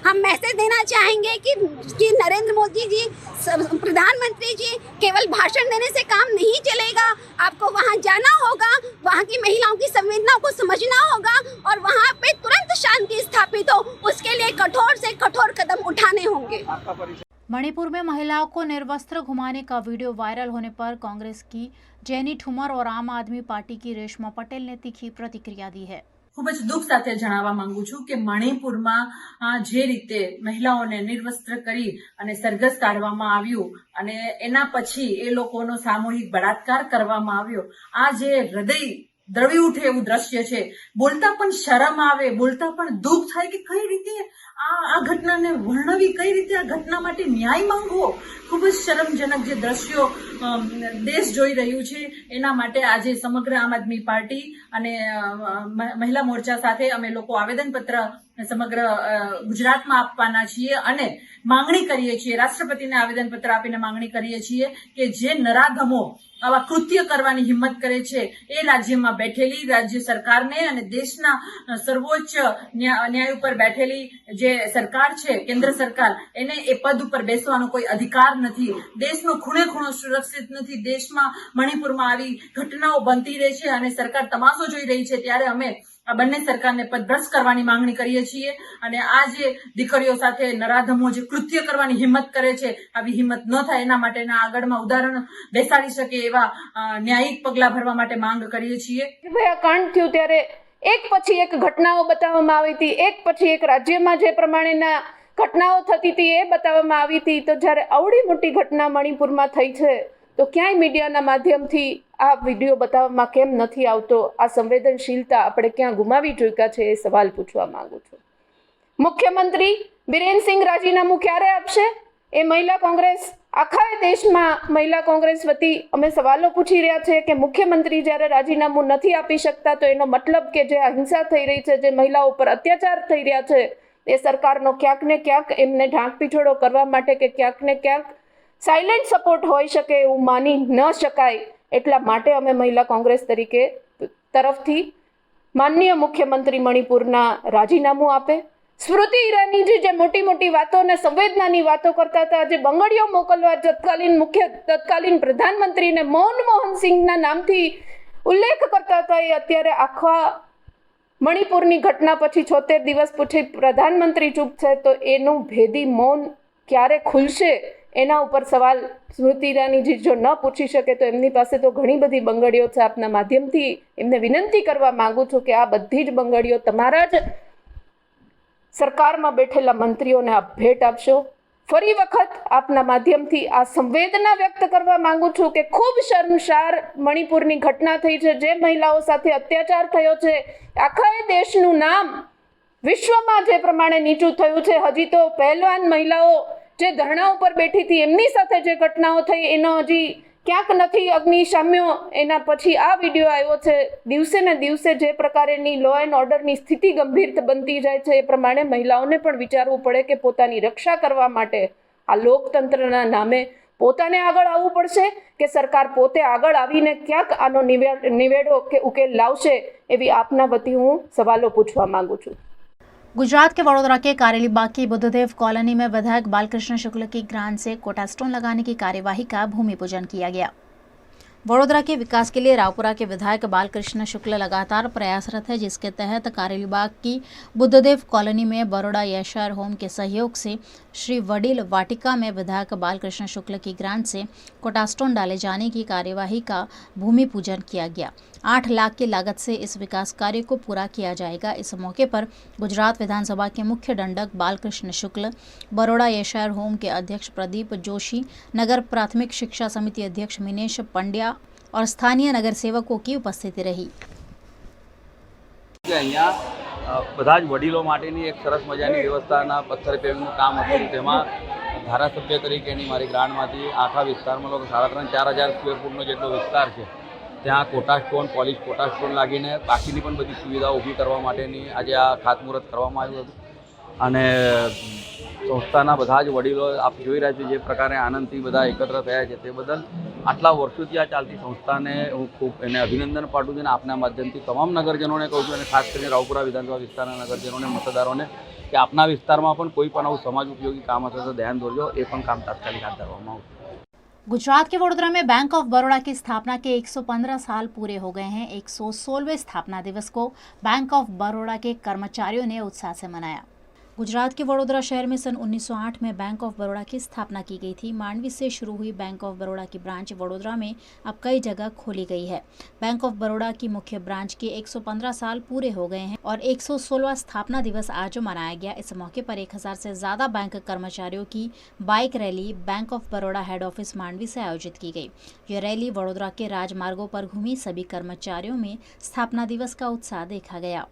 [SPEAKER 15] हम मैसेज देना चाहेंगे कि नरेंद्र मोदी जी, प्रधानमंत्री जी, केवल भाषण देने से काम नहीं चलेगा। आपको वहां जाना होगा, वहां की महिलाओं की संवेदनाओं को समझना होगा और वहां पे तुरंत शांति स्थापित हो, उसके लिए कठोर से कठोर कदम उठाने होंगे।
[SPEAKER 1] मणिपुर में महिलाओं को निर्वस्त्र घुमाने का वीडियो वायरल होने पर कांग्रेस की जेनी ठुमर और आम आदमी पार्टी की रेशमा पटेल ने तीखी प्रतिक्रिया दी है।
[SPEAKER 16] ખૂબ જ દુઃખ સાથે જણાવવા માંગુ છું કે મણિપુરમાં જે રીતે મહિલાઓને નિર્વસ્ત્ર કરી અને સરઘસ કાઢવામાં આવ્યું અને એના પછી એ લોકોનો સામૂહિક બળાત્કાર કરવામાં આવ્યો, આ જે હૃદય દ્રવી ઉઠે એવું દ્રશ્ય છે। બોલતા પણ શરમ આવે, બોલતા પણ દુઃખ થાય કે કઈ રીતે આ ઘટનાને વર્ણવી, કઈ રીતે આ ઘટના માટે ન્યાય માંગવો। ખૂબ જ શરમજનક જે દ્રશ્યો દેશ જોઈ રહ્યું છે, એના માટે આજે સમગ્ર આમ આદમી પાર્ટી અને મહિલા મોરચા સાથે અમે લોકો આવેદનપત્ર સમગ્ર ગુજરાતમાં આપવાના છીએ અને માંગણી કરીએ છીએ, રાષ્ટ્રપતિને આવેદનપત્ર આપીને માંગણી કરીએ છીએ કે જે નરાધમો આવા કૃત્ય કરવાની હિંમત કરે છે એ રાજ્યમાં બેઠેલી રાજ્ય સરકારને અને દેશના સર્વોચ્ચ ન્યાય ઉપર બેઠેલી જે સરકાર છે, કેન્દ્ર સરકાર, એને એ પદ ઉપર બેસવાનો કોઈ અધિકાર નથી। દેશનો ખૂણે ખૂણો સુરક્ષિત નથી। દેશમાં મણિપુરમાં આવી ઘટનાઓ બનતી રહે છે અને સરકાર તમાશો જોઈ રહી છે, ત્યારે અમે આ બંને સરકારને પદભ્રષ્ટ કરવાની માંગણી કરીએ છીએ અને આ જે દીકરીઓ સાથે નરાધમો જે કૃત્ય કરવાની હિંમત કરે છે, આવી હિંમત ન થાય એના માટેના આગળમાં ઉદાહરણ બેસાડી શકે એવા ન્યાયિક પગલાં ભરવા માટે માંગ કરીએ છીએ।
[SPEAKER 17] આ કાંડ થયું ત્યારે એક પછી એક ઘટનાઓ બતાવવામાં આવી હતી, એક પછી એક રાજ્યમાં જે પ્રમાણેના ઘટનાઓ થતી હતી એ બતાવવામાં આવી હતી। તો જ્યારે આવડી મોટી ઘટના મણિપુરમાં થઈ છે તો ક્યાંય મીડિયાના માધ્યમથી આ વિડીયો બતાવવામાં કેમ નથી આવતો? આ સંવેદનશીલતા આપણે ક્યાં ગુમાવી ચૂક્યા છે એ સવાલ પૂછવા માંગુ છું। મુખ્યમંત્રી બિરેન સિંહ રાજીનામું ક્યારે આપશે? એ મહિલા કોંગ્રેસ, આખા દેશમાં મહિલા કોંગ્રેસ વતી અમે સવાલો પૂછી રહ્યા છે કે મુખ્યમંત્રી જ્યારે રાજીનામું નથી આપી શકતા તો એનો મતલબ કે જે હિંસા થઈ રહી છે, જે મહિલાઓ પર અત્યાચાર થઈ રહ્યા છે, એ સરકારનો ક્યાંક ને ક્યાંક એમને ઢાંક પીછોડો કરવા માટે કે ક્યાંક ને ક્યાંક સાયલેન્ટ સપોર્ટ હોઈ શકે એવું માની ન શકાય। એટલા માટે અમે મહિલા કોંગ્રેસ તરીકે તરફથી માનનીય મુખ્યમંત્રી મણિપુરના રાજીનામું આપે। સ્મૃતિ ઈરાનીજી જે મોટી મોટી વાતો અને સંવેદનાની વાતો કરતા હતા, જે બંગડીઓ મોકલવા તત્કાલીન પ્રધાનમંત્રીને મનમોહન સિંહના નામથી ઉલ્લેખ કરતા હતા, એ અત્યારે આખા મણિપુરની ઘટના પછી 76 દિવસ પછી પ્રધાનમંત્રી ચૂપ છે તો એનું ભેદી મૌન ક્યારે ખુલશે એના ઉપર સવાલ સ્મૃતિ ઈરાનીજી જો ન પૂછી શકે તો એમની પાસે તો ઘણી બધી બંગડીઓ છે। આપના માધ્યમથી એમને વિનંતી કરવા માંગુ છું કે આ બધી જ બંગડીઓ તમારા જ સરકારમાં બેઠેલા મંત્રીઓને આપ ભેટ આપશો। ફરી વખત આપના માધ્યમથી આ સંવેદના વ્યક્ત કરવા માંગુ છું કે ખૂબ શર્મસાર મણિપુરની ઘટના થઈ છે, જે મહિલાઓ સાથે અત્યાચાર થયો છે, આખા દેશનું નામ વિશ્વમાં જે પ્રમાણે નીચું થયું છે। હજી તો પહેલવાન મહિલાઓ જે ધરણા ઉપર બેઠી હતી એમની સાથે જે ઘટનાઓ થઈ એનો હજી ક્યાંક નથી અગ્નિશામયો. એના પછી આ વિડીયો આવ્યો છે. દિવસે ને દિવસે જે પ્રકારેની લો એન્ડ ઓર્ડરની સ્થિતિ ગંભીર બનતી જાય છે એ પ્રમાણે મહિલાઓને પણ વિચારવું પડે કે પોતાની રક્ષા કરવા માટે આ લોકતંત્રના નામે પોતાને આગળ આવવું પડશે કે સરકાર પોતે આગળ આવીને ક્યાંક આનો નિવેડો કે ઉકેલ લાવશે, એવી આપના વતી હું સવાલો પૂછવા માંગુ છું.
[SPEAKER 1] गुजरात के वडोदरा के कारेलीबाग की बुद्धदेव कॉलोनी में विधायक बालकृष्ण शुक्ल की ग्रांट से कोटा स्टोन लगाने की कार्यवाही का भूमि पूजन किया गया। वडोदरा के विकास के लिए रावपुरा के विधायक बालकृष्ण शुक्ल लगातार प्रयासरत है, जिसके तहत कारेलीबाग की बुद्धदेव कॉलोनी में बरोड़ा यशर होम के सहयोग से श्री वडील वाटिका में विधायक बालकृष्ण शुक्ल की ग्रांट से कोटा स्टोन डाले जाने की कार्यवाही का भूमि पूजन किया गया। 8 लाख की लागत से इस विकास कार्य को पूरा किया जाएगा। इस मौके पर गुजरात विधानसभा के मुख्य दंडक बालकृष्ण शुक्ल, बरोड़ा यशर होम के अध्यक्ष प्रदीप जोशी, नगर प्राथमिक शिक्षा समिति अध्यक्ष मिनेश पंड्या और स्थानीय नगर सेवकों की उपस्थिति रही।
[SPEAKER 18] અહીંયા બધા જ વડીલો માટેની એક સરસ મજાની વ્યવસ્થાના પથ્થર પેવિંગનું કામ હતું, તેમાં ધારાસભ્ય તરીકેની મારી ગ્રાન્ટમાંથી આખા વિસ્તારમાં લોકો 3,500-4,000 સ્ક્વેર ફૂટનો જેટલો વિસ્તાર છે ત્યાં Kota stone, polish Kota stone લાગીને બાકીની પણ બધી સુવિધાઓ ઊભી કરવા માટેની આજે આ ખાતમુહૂર્ત કરવામાં આવ્યું હતું। અને સંસ્થાના બધા જ વડીલો આપ જોઈ રહ્યા છો જે પ્રકારે આનંદથી બધા એકત્ર થયા છે તે બદલ આટલા વર્ષોથી આ ચાલતી સંસ્થાને હું ખૂબ એને અભિનંદન પાઠવું છું અને આપના માધ્યમથી તમામ નગરજનોને કહું છું અને ખાસ કરીને રાવપુરા વિધાનસભા વિસ્તારના નગરજનોને, મતદારોને કે આપના વિસ્તારમાં પણ કોઈ પણ આવું સમાજ ઉપયોગી કામ હશે તો ધ્યાન દોરજો, એ પણ કામ તાત્કાલિક હાથ ધરવામાં આવશે।
[SPEAKER 1] गुजरात के वडोदरा में बैंक ऑफ बड़ौदा की स्थापना के 115 साल पूरे हो गए हैं। 116वें स्थापना दिवस को बैंक ऑफ बड़ौदा के कर्मचारियों ने उत्साह से मनाया। गुजरात के वडोदरा शहर में सन 1908 में बैंक ऑफ बड़ौदा की स्थापना की गई थी। मांडवी से शुरू हुई बैंक ऑफ बड़ौदा की ब्रांच वडोदरा में अब कई जगह खोली गई है। बैंक ऑफ बड़ौदा की मुख्य ब्रांच के 115 साल पूरे हो गए हैं और 116वां स्थापना दिवस आज मनाया गया। इस मौके पर 1000 से ज्यादा बैंक कर्मचारियों की bike rally bank of Baroda head office Mandvi से आयोजित की गई। यह रैली वडोदरा के राजमार्गों पर घूमी। सभी कर्मचारियों में स्थापना दिवस का उत्साह देखा गया।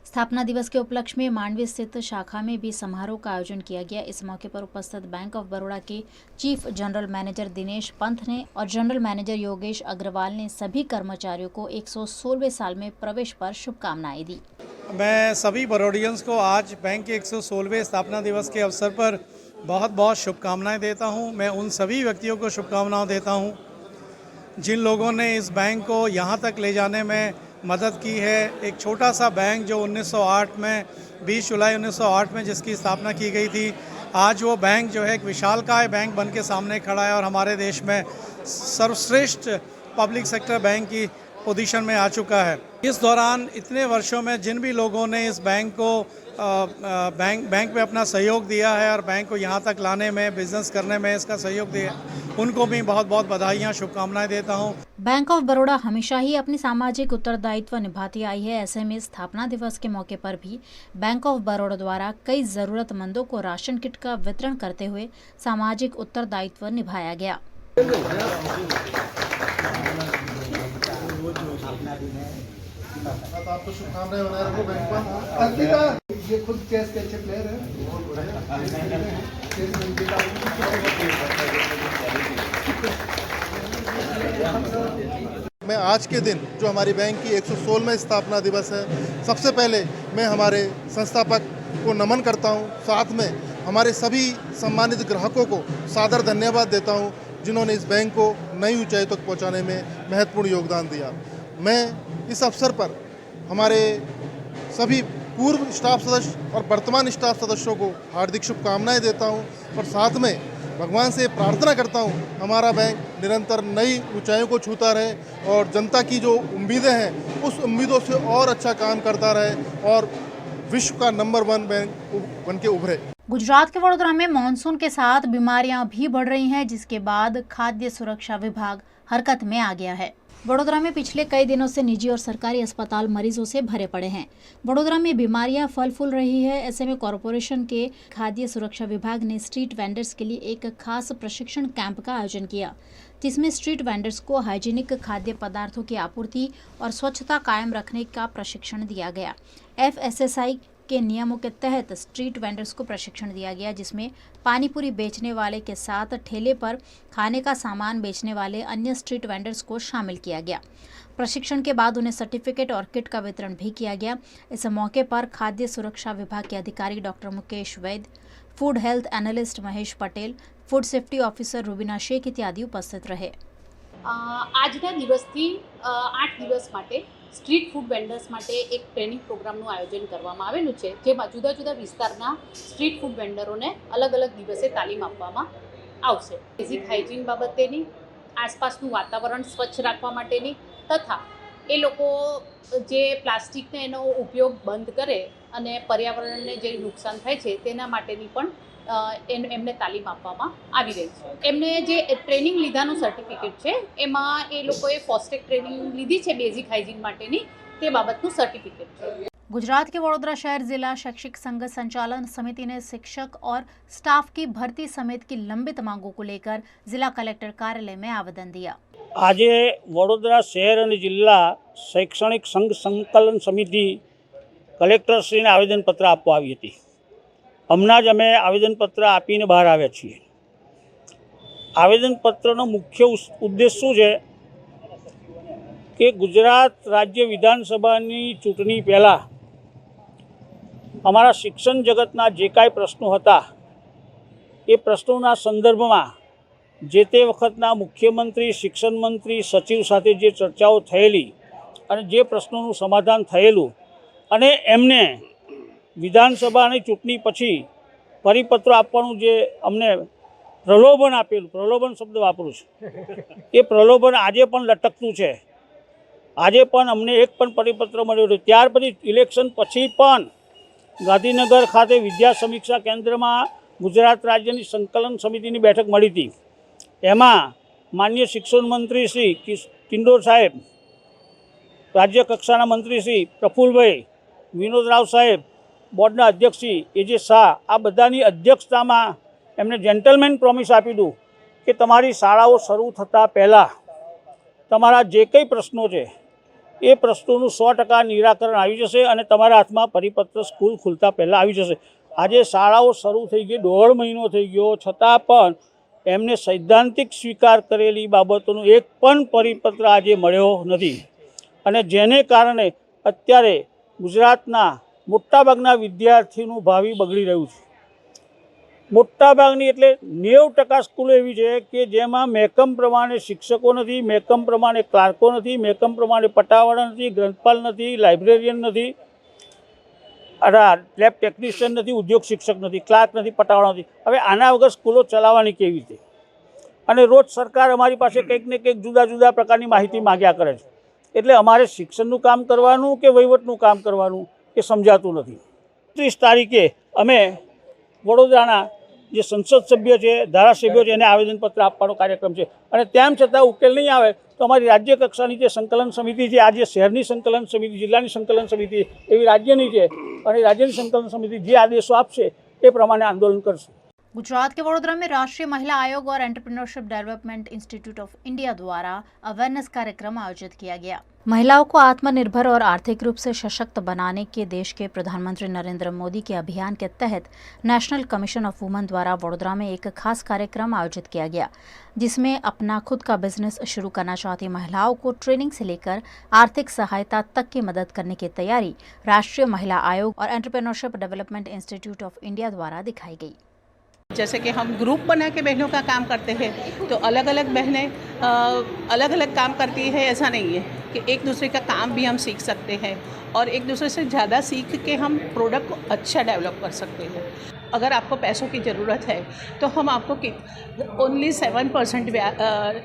[SPEAKER 1] स्थापना दिवस के उपलक्ष्य में मांडवी स्थित शाखा में भी समारोह का आयोजन किया गया। इस मौके पर उपस्थित बैंक ऑफ बड़ौदा के chief general manager Dinesh Pant ने और जनरल मैनेजर योगेश अग्रवाल ने सभी कर्मचारियों को 116वें साल में प्रवेश पर शुभकामनाएं दी।
[SPEAKER 19] मैं सभी बड़ौडियंस को आज बैंक के 116वें स्थापना दिवस के अवसर पर बहुत बहुत शुभकामनाएं देता हूं। मैं उन सभी व्यक्तियों को शुभकामनाएं देता हूं जिन लोगों ने इस बैंक को यहां तक ले जाने में मदद की है। एक छोटा सा बैंक जो 1908 में 20 जुलाई 1908 में जिसकी स्थापना की गई थी, आज वो बैंक जो है एक विशालकाय बैंक बन के सामने खड़ा है और हमारे देश में सर्वश्रेष्ठ पब्लिक सेक्टर बैंक की पोजीशन में आ चुका है। इस दौरान इतने वर्षों में जिन भी लोगों ने इस बैंक को बैंक में अपना सहयोग दिया है और बैंक को यहाँ तक लाने में, बिजनेस करने में इसका सहयोग दिया, उनको भी बहुत बहुत बधाइयाँ, शुभकामनाएं देता हूँ।
[SPEAKER 1] बैंक ऑफ बड़ौदा हमेशा ही अपनी सामाजिक उत्तरदायित्व निभाती आई है। ऐसे में स्थापना दिवस के मौके पर भी बैंक ऑफ बड़ौदा द्वारा कई जरूरतमंदों को राशन किट का वितरण करते हुए सामाजिक उत्तरदायित्व निभाया गया।
[SPEAKER 20] आपको शुभकामनाएं बना रखो बैंक पर। अर्पिता ये खुद चेस के अच्छे प्लेयर है। मैं आज के दिन जो हमारी बैंक की 116वें स्थापना दिवस है, सबसे पहले मैं हमारे संस्थापक को नमन करता हूं। साथ में हमारे सभी सम्मानित ग्राहकों को सादर धन्यवाद देता हूं जिन्होंने इस बैंक को नई ऊंचाई तक पहुंचाने में महत्वपूर्ण योगदान दिया। मैं इस अवसर पर हमारे सभी पूर्व स्टाफ सदस्य और वर्तमान स्टाफ सदस्यों को हार्दिक शुभकामनाएं देता हूं और साथ में भगवान से प्रार्थना करता हूं हमारा बैंक निरंतर नई ऊंचाइयों को छूता रहे और जनता की जो उम्मीदें हैं उस उम्मीदों से और अच्छा काम करता रहे और विश्व का नंबर 1 बैंक बन के उभरे।
[SPEAKER 1] गुजरात के वडोदरा में मॉनसून के साथ बीमारियां भी बढ़ रही हैं, जिसके बाद खाद्य सुरक्षा विभाग हरकत में आ गया है। वडोदरा में पिछले कई दिनों से निजी और सरकारी अस्पताल मरीजों से भरे पड़े हैं। वडोदरा में बीमारियां फल फूल रही है। ऐसे में कॉरपोरेशन के खाद्य सुरक्षा विभाग ने स्ट्रीट वेंडर्स के लिए एक खास प्रशिक्षण कैंप का आयोजन किया, जिसमें स्ट्रीट वेंडर्स को हाइजीनिक खाद्य पदार्थों की आपूर्ति और स्वच्छता कायम रखने का प्रशिक्षण दिया गया। FSSAI के नियमों के तहत स्ट्रीट वेंडर्स को प्रशिक्षण दिया गया, जिसमें पानी पूरी बेचने वाले के साथ ठेले पर खाने का सामान बेचने वाले अन्य स्ट्रीट वेंडर्स को शामिल किया गया। प्रशिक्षण के बाद उन्हें सर्टिफिकेट और किट का वितरण भी किया गया। इस मौके पर खाद्य सुरक्षा विभाग के अधिकारी doctor Mukesh Vaid, food health analyst Mahesh Patel, food safety officer Rubina Shaikh इत्यादि उपस्थित रहे।
[SPEAKER 21] આજના દિવસથી 8 દિવસ માટે સ્ટ્રીટ ફૂડ વેન્ડર્સ માટે એક ટ્રેનિંગ પ્રોગ્રામનું આયોજન કરવામાં આવેલું છે, જેમાં જુદા જુદા વિસ્તારના સ્ટ્રીટ ફૂડ વેન્ડરોને અલગ અલગ દિવસે તાલીમ આપવામાં આવશે। બેઝિક હાઇજીન બાબતેની, આસપાસનું વાતાવરણ સ્વચ્છ રાખવા માટેની તથા એ લોકો જે પ્લાસ્ટિકને એનો ઉપયોગ બંધ કરે અને પર્યાવરણને જે નુકસાન થાય છે તેના માટેની પણ એમને તાલીમ આપવામાં આવી રહી છે। એમને જે ટ્રેનિંગ લીધાનું સર્ટિફિકેટ છે એમાં એ લોકોએ ફોસ્ટેક ટ્રેનિંગ લીધી છે બેઝિક હાઇજીન માટેની, તે બાબતનું સર્ટિફિકેટ છે।
[SPEAKER 1] गुजरात के वडोदरा शहर जिला शैक्षिक संघ संचालन समिति ने शिक्षक और स्टाफ की भर्ती समेत की लंबित मांगों को लेकर जिला कलेक्टर कार्यालय में आवेदन दिया।
[SPEAKER 22] आज वडोदरा शहर और जिला शैक्षणिक संघ संकलन समिति कलेक्टरश्री ने आवेदनपत्र आपवा आवी हती। हमणां ज अमे आवेदनपत्र आपीने बहार आव्या छीए। आवेदनपत्रनो मुख्य उद्देश्य शुं छे कि गुजरात राज्य विधानसभानी चूंटणी पहला अमारा शिक्षण जगतना जे कांई प्रश्नों हता ए प्रश्नों संदर्भ में जे ते वखतना मुख्यमंत्री, शिक्षण मंत्री, सचिव साथे जे चर्चाओ थयेली अने जे प्रश्नों समाधान थयेलुं अने एमने विधानसभानी चूंटणी पछी परिपत्र आपवानुं जे अमने प्रलोभन आपेलुं, प्रलोभन शब्द वापरुं छुं, ए प्रलोभन आजे पण लटकतुं छे। आजे पण अमने एक पण परिपत्र मळ्यो नथी। त्यार पछी इलेक्शन पछी पण गांधीनगर खाते विद्या समीक्षा केन्द्र में गुजरात राज्य संकलन समिति की बैठक मळी थी। एमां माननीय शिक्षण मंत्री श्री किंडोर साहेब, राज्य कक्षाना मंत्री श्री प्रफुल्लभाई, विनोद राव साहेब, बोर्डना अध्यक्ष श्री एजे शाह, आ बधानी अध्यक्षता में एमने जेंटलमेन प्रोमिस आपी दू कि तमारी शाळाओ शरू थता पहला तमारा जे कई प्रश्नों है ए प्रश्नों 100% निराकरण आई जशे अने तमारा हाथ में परिपत्र स्कूल खुलता पहला आई जशे। आजे शाळाओ शरू थई गई, 1.5 महीनो थई गयो, छतां पण एमने सैद्धांतिक स्वीकार करेली बाबतोनो एक पण परिपत्र आजे मळ्यो नथी अने जेने कारणे अत्यारे गुजरातना मोटाभागना विद्यार्थीनुं भावी बगड़ी रह्युं छे। मोटाभागनी एटले 90% स्कूलो एवी छे कि जेमां मेकम प्रमाणे शिक्षको नथी, मेकम प्रमाणे क्लार्को नथी, मेकम प्रमाणे पटावाळा नथी, ग्रंथपाल नथी, लाइब्रेरियन नथी, लेब टेक्निशियन नथी, उद्योग शिक्षक नथी, क्लार्क नथी, पटावाळा नथी। हवे आना वगर स्कूलो चलाववानी केवी रीते? अने रोज सरकार अमारी पासे कंईक ने कंईक जुदा जुदा प्रकारनी माहिती माग्या करे छे। एटले अमारे शिक्षणनुं काम करवानुं के वहीवटनुं काम करवानुं ए समजातुं नथी। 30 तारीखे अमे वडोदराना जे संसद सभ्य है, धारासभ्यो है, आवेदनपत्र आपવાનો कार्यक्रम है और तेम छतां उकेल नहीं आवे तो अमारी राज्य कक्षानी जे संकलन समिति है, आज शहरनी संकलन समिति, जिल्लानी संकलन समिति एवी राज्यनी है और राज्यनी संकलन समिति जे आदेशो आपशे ए प्रमाणे आंदोलन करशे।
[SPEAKER 1] गुजरात के वडोदरा में राष्ट्रीय महिला आयोग और entrepreneurship development institute of India द्वारा अवेयरनेस कार्यक्रम आयोजित किया गया। महिलाओं को आत्मनिर्भर और आर्थिक रूप से सशक्त बनाने के देश के प्रधानमंत्री नरेंद्र मोदी के अभियान के तहत नेशनल कमीशन ऑफ वुमेन द्वारा वडोदरा में एक खास कार्यक्रम आयोजित किया गया, जिसमें अपना खुद का बिजनेस शुरू करना चाहती महिलाओं को ट्रेनिंग से लेकर आर्थिक सहायता तक की मदद करने की तैयारी राष्ट्रीय महिला आयोग और entrepreneurship development institute of India द्वारा दिखाई गई।
[SPEAKER 23] जैसे कि हम ग्रुप बना के बहनों का काम करते हैं तो अलग अलग बहनें
[SPEAKER 3] अलग अलग काम करती है ऐसा नहीं है कि एक दूसरे का काम भी हम सीख सकते हैं और एक दूसरे से ज़्यादा सीख के हम प्रोडक्ट को अच्छा डेवलप कर सकते हैं। अगर आपको पैसों की ज़रूरत है तो हम आपको ओनली 7%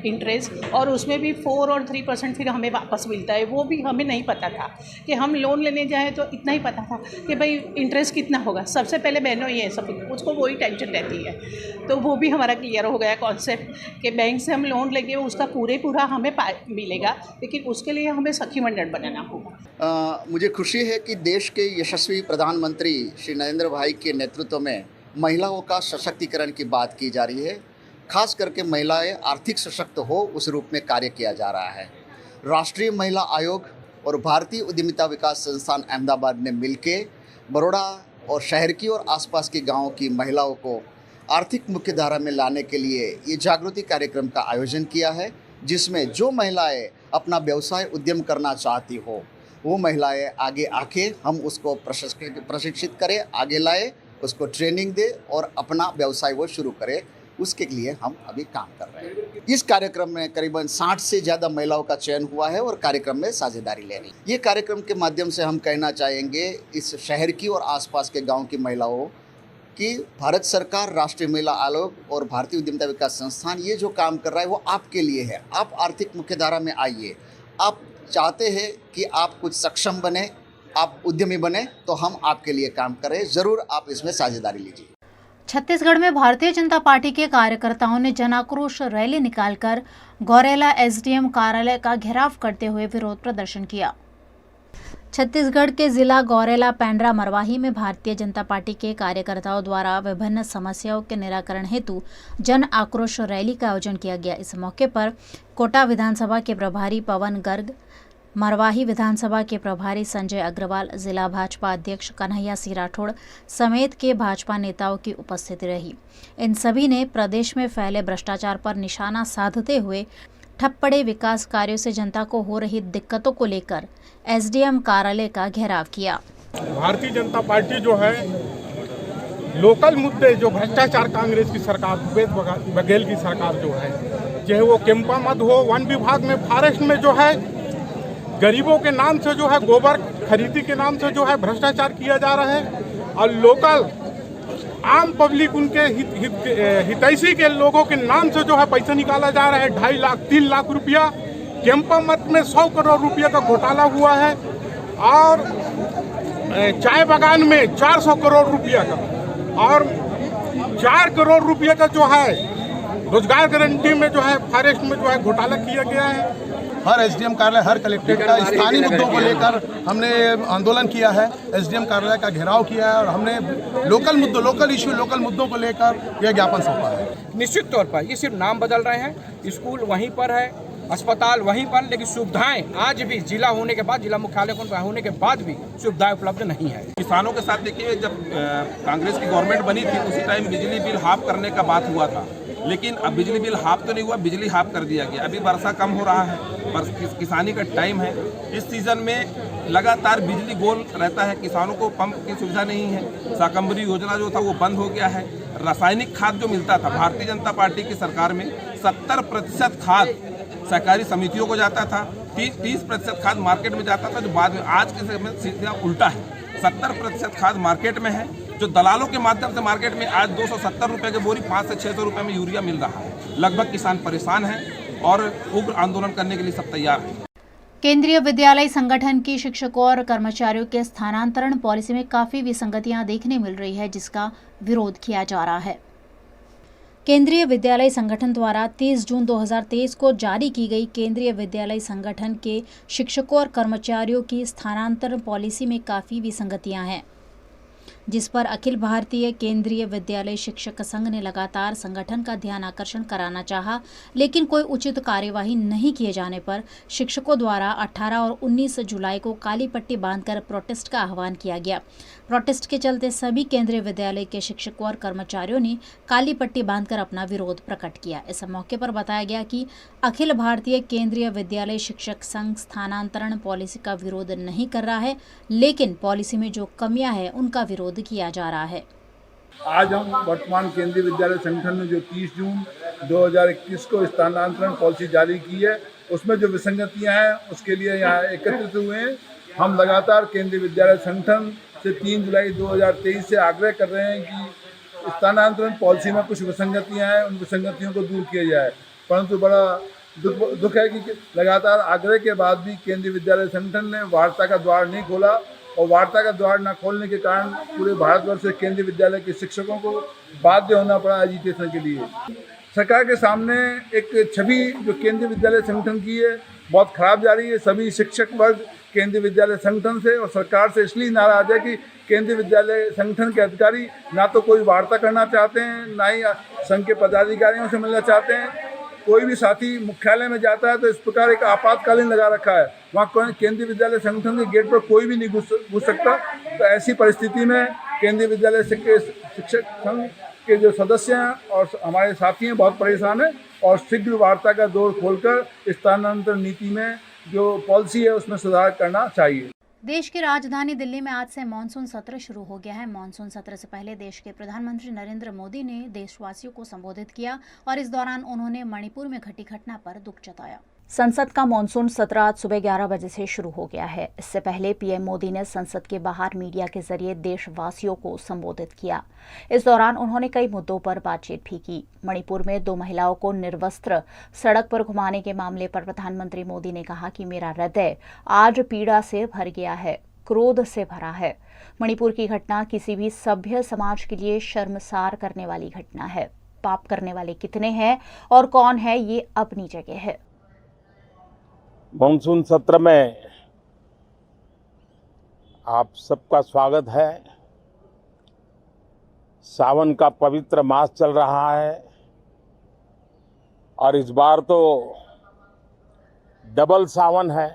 [SPEAKER 3] इंटरेस्ट और उसमें भी 4 और 3% फिर हमें वापस मिलता है। वो भी हमें नहीं पता था कि हम लोन लेने जाएँ तो इतना ही पता था कि भाई इंटरेस्ट कितना होगा। सबसे पहले बहनों ये सब उसको वही टेंशन रहती है, तो वो भी हमारा क्लियर हो गया कॉन्सेप्ट कि बैंक से हम लोन लेंगे उसका पूरा हमें मिलेगा, लेकिन उसके लिए हमें सखी मंडल बनाना होगा।
[SPEAKER 4] मुझे खुशी है कि देश के यशस्वी प्रधानमंत्री श्री नरेंद्र भाई के नेतृत्व में महिलाओं का सशक्तिकरण की बात की जा रही है। खास करके महिलाएं आर्थिक सशक्त हो उस रूप में कार्य किया जा रहा है। राष्ट्रीय महिला आयोग और भारतीय उद्यमिता विकास संस्थान अहमदाबाद ने मिलके बड़ौदा और शहर की और आसपास के गांवों की महिलाओं को आर्थिक मुख्यधारा में लाने के लिए ये जागृति कार्यक्रम का आयोजन किया है, जिसमें जो महिलाएं अपना व्यवसाय उद्यम करना चाहती हो वो महिलाएं आगे आके हम उसको प्रशिक्षित करें, आगे लाए, उसको ट्रेनिंग दे और अपना व्यवसाय वो शुरू करे। उसके लिए हम अभी काम कर रहे हैं। इस कार्यक्रम में करीबन 60 से ज़्यादा महिलाओं का चयन हुआ है और कार्यक्रम में साझेदारी ले रही। ये कार्यक्रम के माध्यम से हम कहना चाहेंगे इस शहर की और आसपास के गांव की महिलाओं कि भारत सरकार, राष्ट्रीय महिला आयोग और भारतीय उद्यमिता विकास संस्थान ये जो काम कर रहा है वो आपके लिए है। आप आर्थिक मुख्यधारा में आइए। आप चाहते हैं कि आप कुछ सक्षम बने, आप उद्यमी बने, तो हम आपके लिए काम करें। ज़रूर आप इसमें साझेदारी लीजिए।
[SPEAKER 1] छत्तीसगढ़ में भारतीय जनता पार्टी के कार्यकर्ताओं ने जन आक्रोश रैली निकालकर गौरेला एसडीएम कार्यालय का घेराव करते हुए विरोध प्रदर्शन किया। छत्तीसगढ़ के जिला गौरेला पेंड्रा मरवाही में भारतीय जनता पार्टी के कार्यकर्ताओं द्वारा विभिन्न समस्याओं के निराकरण हेतु जन आक्रोश रैली का आयोजन किया गया। इस मौके पर कोटा विधानसभा के प्रभारी पवन गर्ग, मरवाही विधानसभा के प्रभारी संजय अग्रवाल, जिला भाजपा अध्यक्ष कन्हैया सिंह राठौड़ समेत के भाजपा नेताओं की उपस्थिति रही। इन सभी ने प्रदेश में फैले भ्रष्टाचार पर निशाना साधते हुए ठप पड़े विकास कार्यों से जनता को हो रही दिक्कतों को लेकर एसडीएम कार्यालय का घेराव किया।
[SPEAKER 23] भारतीय जनता पार्टी जो है लोकल मुद्दे जो भ्रष्टाचार, कांग्रेस की सरकार, भूपेश बघेल की सरकार जो है, चाहे वो कैंपा मद हो, वन विभाग में, फॉरेस्ट में जो है गरीबों के नाम से जो है गोबर खरीदी के नाम से जो है भ्रष्टाचार किया जा रहा है और लोकल आम पब्लिक उनके हितैषी के लोगों के नाम से जो है पैसा निकाला जा रहा है। 2.5 लाख 3 लाख रुपया कैंपा मत में 100 करोड़ रुपया का घोटाला हुआ है और चाय बागान में 400 करोड़ रुपया का और 4 करोड़ रुपया का जो है रोजगार गारंटी में जो है फॉरेस्ट में जो है घोटाला किया गया है।
[SPEAKER 20] हर एसडीएम कार्यालय, हर कलेक्ट्रेट का स्थानीय मुद्दों को लेकर हमने आंदोलन किया है, एसडीएम कार्यालय का घेराव किया है और हमने लोकल मुद्दों को लेकर यह ज्ञापन सौंपा है।
[SPEAKER 24] निश्चित तौर पर ये सिर्फ नाम बदल रहे हैं, स्कूल वहीं पर है, अस्पताल वहीं पर, लेकिन सुविधाएं आज भी जिला होने के बाद, जिला मुख्यालय होने के बाद भी सुविधाएं उपलब्ध नहीं है।
[SPEAKER 25] किसानों के साथ देखिए, जब कांग्रेस की गवर्नमेंट बनी थी उसी टाइम बिजली बिल हाफ करने का बात हुआ था, लेकिन अब बिजली बिल हाफ तो नहीं हुआ, बिजली हाफ कर दिया गया। अभी वर्षा कम हो रहा है, पर किसानी का टाइम है, इस सीज़न में लगातार बिजली गोल रहता है, किसानों को पंप की सुविधा नहीं है। शाकंभरी योजना जो था वो बंद हो गया है। रासायनिक खाद जो मिलता था भारतीय जनता पार्टी की सरकार में 70% खाद सहकारी समितियों को जाता था, 30% खाद मार्केट में जाता था, जो बाद में आज के समय में सीधा उल्टा है। 70% खाद मार्केट में है, जो दलालों के माध्यम से मार्केट में आज 270 रुपये की बोरी 500 से 600 रुपये में यूरिया मिल रहा है। लगभग किसान परेशान हैं और उग्र आंदोलन करने के लिए सब तैयार हैं।
[SPEAKER 1] केंद्रीय विद्यालय संगठन की शिक्षकों और कर्मचारियों के स्थानांतरण पॉलिसी में काफी विसंगतियां देखने मिल रही है, जिसका विरोध किया जा रहा है। केंद्रीय विद्यालय संगठन द्वारा 30 जून 2023 को जारी की गई केंद्रीय विद्यालय संगठन के शिक्षकों और कर्मचारियों की स्थानांतरण पॉलिसी में काफ़ी विसंगतियां हैं, जिस पर अखिल भारतीय केंद्रीय विद्यालय शिक्षक संघ ने लगातार संगठन का ध्यान आकर्षण कराना चाहा, लेकिन कोई उचित कार्यवाही नहीं किए जाने पर शिक्षकों द्वारा 18 और 19 जुलाई को काली पट्टी बांधकर प्रोटेस्ट का आह्वान किया गया। प्रोटेस्ट के चलते सभी केंद्रीय विद्यालय के शिक्षकों और कर्मचारियों ने काली पट्टी बांधकर अपना विरोध प्रकट किया। इस मौके पर बताया गया कि अखिल भारतीय केंद्रीय विद्यालय शिक्षक संघ स्थानांतरण पॉलिसी का विरोध नहीं कर रहा है, लेकिन पॉलिसी में जो कमियां हैं उनका विरोध किया जा रहा है।
[SPEAKER 26] आज हम वर्तमान केंद्रीय विद्यालय संगठन ने जो 30 जून
[SPEAKER 2] 2021 को स्थानांतरण पॉलिसी जारी की है, उसमें जो विसंगतियां हैं उसके लिए यहाँ एकत्रित हुए हैं। हम लगातार केंद्रीय विद्यालय संगठन से 3 जुलाई 2023 से आग्रह कर रहे हैं कि स्थानांतरण पॉलिसी में कुछ विसंगतियां हैं, उन विसंगतियों को दूर किया जाए। परंतु बड़ा दुख है कि लगातार आग्रह के बाद भी केंद्रीय विद्यालय संगठन ने वार्ता का द्वार नहीं खोला, और वार्ता का द्वार न खोलने के कारण पूरे भारतवर्ष से केंद्रीय विद्यालय के शिक्षकों को बाध्य होना पड़ा एजिटेशन के लिए। सरकार के सामने एक छवि जो केंद्रीय विद्यालय संगठन की है बहुत खराब जा रही है। सभी शिक्षक वर्ग केंद्रीय विद्यालय संगठन से और सरकार से इसलिए नाराज है कि केंद्रीय विद्यालय संगठन के अधिकारी ना तो कोई वार्ता करना चाहते हैं, ना ही संघ के पदाधिकारियों से मिलना चाहते हैं। कोई भी साथी मुख्यालय में जाता है तो इस प्रकार एक आपातकालीन लगा रखा है, वहाँ केंद्रीय विद्यालय संगठन के गेट पर कोई भी नहीं घुस सकता। तो ऐसी परिस्थिति में केंद्रीय विद्यालय शिक्षक संघ के जो सदस्य हैं और हमारे साथी हैं बहुत परेशान हैं, और शीघ्र वार्ता का दौर खोलकर स्थानांतरण नीति में जो पॉलिसी है उसमें सुधार करना चाहिए।
[SPEAKER 1] देश की राजधानी दिल्ली में आज से मानसून सत्र शुरू हो गया है। मानसून सत्र से पहले देश के प्रधानमंत्री नरेंद्र मोदी ने देशवासियों को संबोधित किया और इस दौरान उन्होंने मणिपुर में घटी घटना पर दुख जताया। संसद का मानसून सत्र आज सुबह 11 बजे से शुरू हो गया है। इससे पहले पीएम मोदी ने संसद के बाहर मीडिया के जरिए देशवासियों को संबोधित किया। इस दौरान उन्होंने कई मुद्दों पर बातचीत भी की। मणिपुर में 2 महिलाओं को निर्वस्त्र सड़क पर घुमाने के मामले पर प्रधानमंत्री मोदी ने कहा कि मेरा हृदय आज पीड़ा से भर गया है, क्रोध से भरा है। मणिपुर की घटना किसी भी सभ्य समाज के लिए शर्मसार करने वाली घटना है। पाप करने वाले कितने हैं और कौन है, ये अपनी जगह है।
[SPEAKER 5] मानसून सत्र में आप सबका स्वागत है। सावन का पवित्र मास चल रहा है और इस बार तो डबल सावन है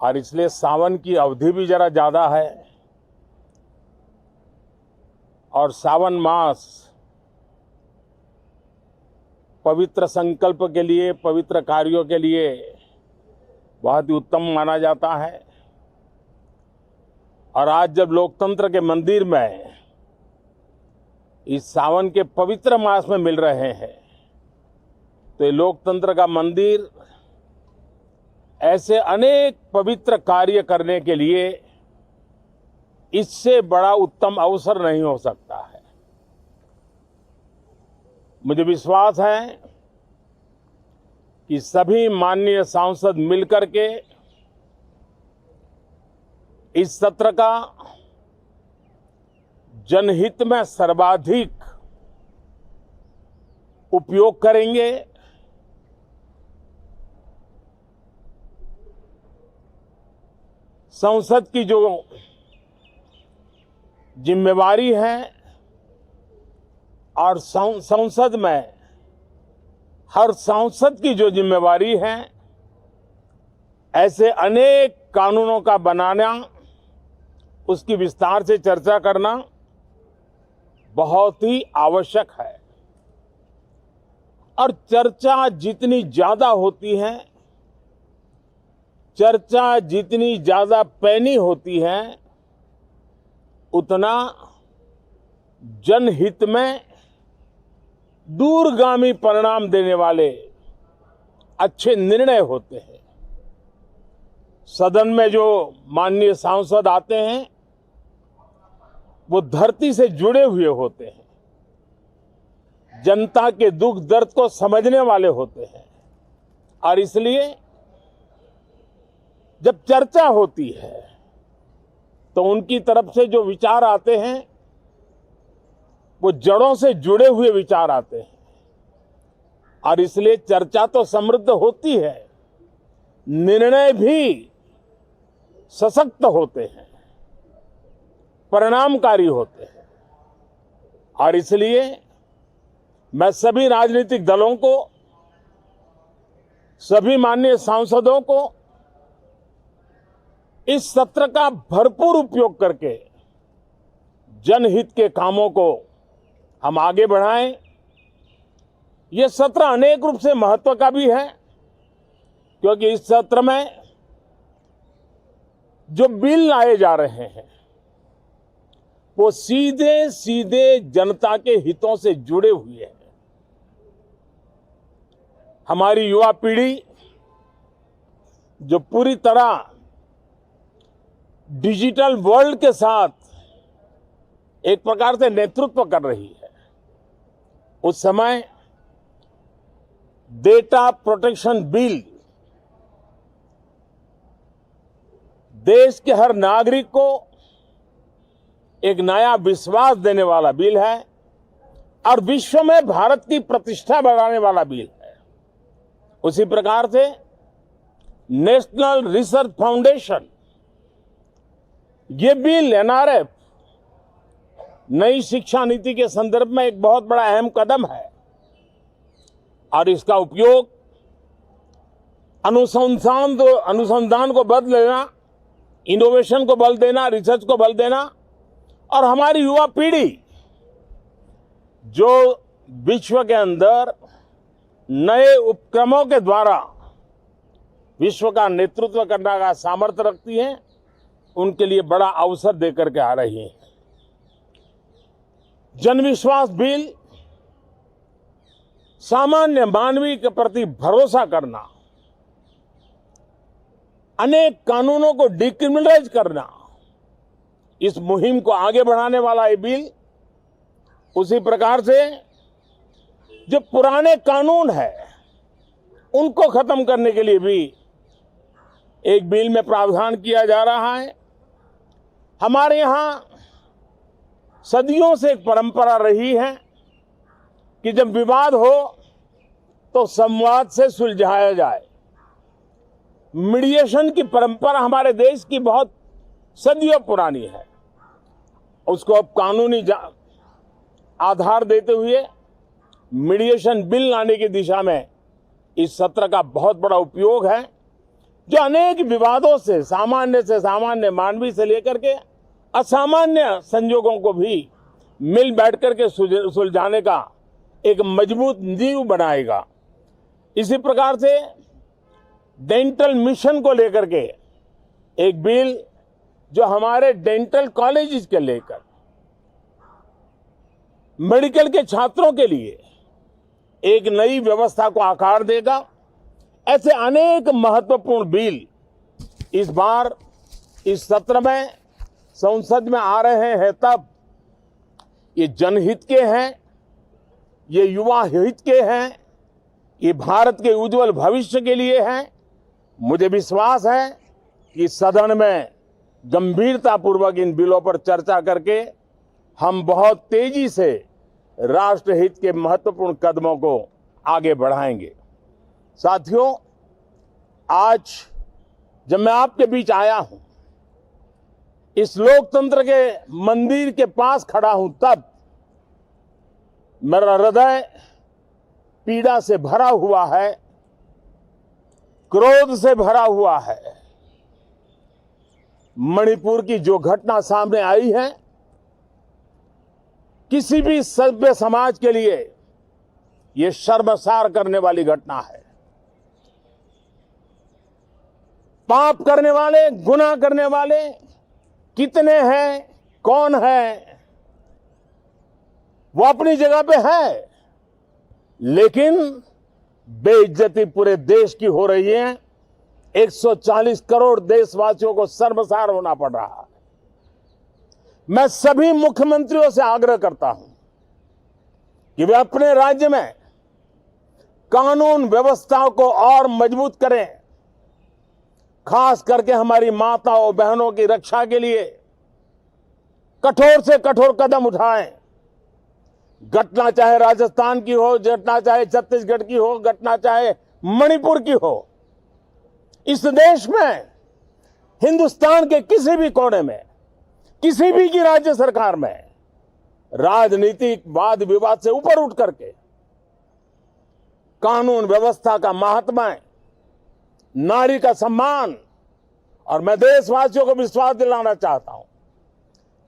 [SPEAKER 5] और इसलिए सावन की अवधि भी जरा ज़्यादा है। और सावन मास पवित्र संकल्प के लिए, पवित्र कार्यों के लिए बहुत ही उत्तम माना जाता है। और आज जब लोकतंत्र के मंदिर में इस सावन के पवित्र मास में मिल रहे हैं तो ये लोकतंत्र का मंदिर ऐसे अनेक पवित्र कार्य करने के लिए इससे बड़ा उत्तम अवसर नहीं हो सकता है। मुझे विश्वास है कि सभी माननीय सांसद मिलकर के इस सत्र का जनहित में सर्वाधिक उपयोग करेंगे। संसद की जो जिम्मेवारी है और संसद में हर सांसद की जो जिम्मेवारी है, ऐसे अनेक कानूनों का बनाना, उसकी विस्तार से चर्चा करना बहुत ही आवश्यक है। और चर्चा जितनी ज्यादा होती है, चर्चा जितनी ज्यादा पैनी होती है, उतना जनहित में दूरगामी परिणाम देने वाले अच्छे निर्णय होते हैं। सदन में जो माननीय सांसद आते हैं वो धरती से जुड़े हुए होते हैं, जनता के दुख दर्द को समझने वाले होते हैं। और इसलिए जब चर्चा होती है तो उनकी तरफ से जो विचार आते हैं वो जड़ों से जुड़े हुए विचार आते हैं। और इसलिए चर्चा तो समृद्ध होती है, निर्णय भी सशक्त होते हैं, परिणामकारी होते हैं। और इसलिए मैं सभी राजनीतिक दलों को, सभी माननीय सांसदों को इस सत्र का भरपूर उपयोग करके जनहित के कामों को हम आगे बढ़ाएं। ये सत्र अनेक रूप से महत्व का भी है, क्योंकि इस सत्र में जो बिल लाए जा रहे हैं वो सीधे सीधे जनता के हितों से जुड़े हुए हैं। हमारी युवा पीढ़ी जो पूरी तरह डिजिटल वर्ल्ड के साथ एक प्रकार से नेतृत्व कर रही है, उस समय डेटा प्रोटेक्शन बिल देश के हर नागरिक को एक नया विश्वास देने वाला बिल है और विश्व में भारत की प्रतिष्ठा बढ़ाने वाला बिल है। उसी प्रकार से नेशनल रिसर्च फाउंडेशन, ये बिल एनआरएफ नई शिक्षा नीति के संदर्भ में एक बहुत बड़ा अहम कदम है और इसका उपयोग अनुसंधान को बल देना, इनोवेशन को बल देना, रिसर्च को बल देना और हमारी युवा पीढ़ी जो विश्व के अंदर नए उपक्रमों के द्वारा विश्व का नेतृत्व करने का सामर्थ्य रखती है, उनके लिए बड़ा अवसर देकर के आ रही है। जनविश्वास बिल सामान्य मानवीय के प्रति भरोसा करना, अनेक कानूनों को डिक्रिमिनलाइज करना, इस मुहिम को आगे बढ़ाने वाला ये बिल, उसी प्रकार से जो पुराने कानून है उनको खत्म करने के लिए भी एक बिल में प्रावधान किया जा रहा है। हमारे यहां सदियों से एक परंपरा रही है कि जब विवाद हो तो संवाद से सुलझाया जाए। मीडिएशन की परंपरा हमारे देश की बहुत सदियों पुरानी है, उसको अब कानूनी आधार देते हुए मीडिएशन बिल लाने की दिशा में इस सत्र का बहुत बड़ा उपयोग है, जो अनेक विवादों से सामान्य मानवीय से लेकर के असामान्य संजोगों को भी मिल बैठ करके सुलझाने का एक मजबूत नींव बनाएगा। इसी प्रकार से डेंटल मिशन को लेकर के एक बिल जो हमारे डेंटल कॉलेजेस के लेकर मेडिकल के छात्रों के लिए एक नई व्यवस्था को आकार देगा। ऐसे अनेक महत्वपूर्ण बिल इस बार इस सत्र में संसद में आ रहे हैं। तब ये जनहित के हैं, ये युवा हित के हैं, ये भारत के उज्जवल भविष्य के लिए हैं। मुझे विश्वास है कि सदन में गंभीरतापूर्वक इन बिलों पर चर्चा करके हम बहुत तेजी से राष्ट्रहित के महत्वपूर्ण कदमों को आगे बढ़ाएंगे। साथियों, आज जब मैं आपके बीच आया हूं, इस लोकतंत्र के मंदिर के पास खड़ा हूं, तब मेरा हृदय पीड़ा से भरा हुआ है, क्रोध से भरा हुआ है। मणिपुर की जो घटना सामने आई है, किसी भी सभ्य समाज के लिए यह शर्मसार करने वाली घटना है। पाप करने वाले, गुनाह करने वाले कितने हैं, कौन है, वो अपनी जगह पे है, लेकिन बेइज्जती पूरे देश की हो रही है। 140 करोड़ देशवासियों को शर्मसार होना पड़ रहा है। मैं सभी मुख्यमंत्रियों से आग्रह करता हूं कि वे अपने राज्य में कानून व्यवस्था को और मजबूत करें, खास करके हमारी माताओं बहनों की रक्षा के लिए कठोर से कठोर कदम उठाएं। घटना चाहे राजस्थान की हो, घटना चाहे छत्तीसगढ़ की हो, घटना चाहे मणिपुर की हो, इस देश में, हिंदुस्तान के किसी भी कोने में, किसी भी की राज्य सरकार में राजनीतिक वाद विवाद से ऊपर उठ करके कानून व्यवस्था का महात्मा, नारी का सम्मान, और मैं देशवासियों को विश्वास दिलाना चाहता हूं,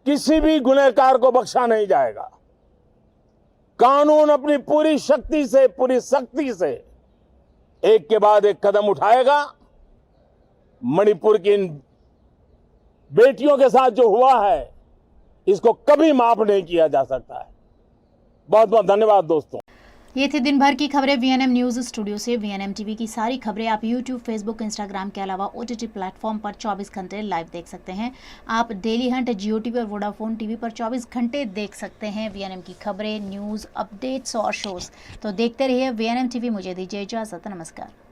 [SPEAKER 5] किसी भी गुनहगार को बख्शा नहीं जाएगा। कानून अपनी पूरी शक्ति से, पूरी सख्ती से एक के बाद एक कदम उठाएगा। मणिपुर की इन बेटियों के साथ जो हुआ है, इसको कभी माफ नहीं किया जा सकता है। बहुत बहुत धन्यवाद दोस्तों।
[SPEAKER 1] ये थी दिन भर की खबरें वीएनएम न्यूज़ स्टूडियो से। वीएनएम टीवी की सारी खबरें आप यूट्यूब, फेसबुक, इंस्टाग्राम के अलावा ओटीटी प्लेटफॉर्म पर 24 घंटे लाइव देख सकते हैं। आप डेली हंट, जियो टीवी और वोडाफोन टीवी पर 24 घंटे देख सकते हैं वीएनएम की खबरें, न्यूज़, अपडेट्स और शोज़। तो देखते रहिए वीएनएम टीवी। मुझे दीजिए इजाज़त, नमस्कार।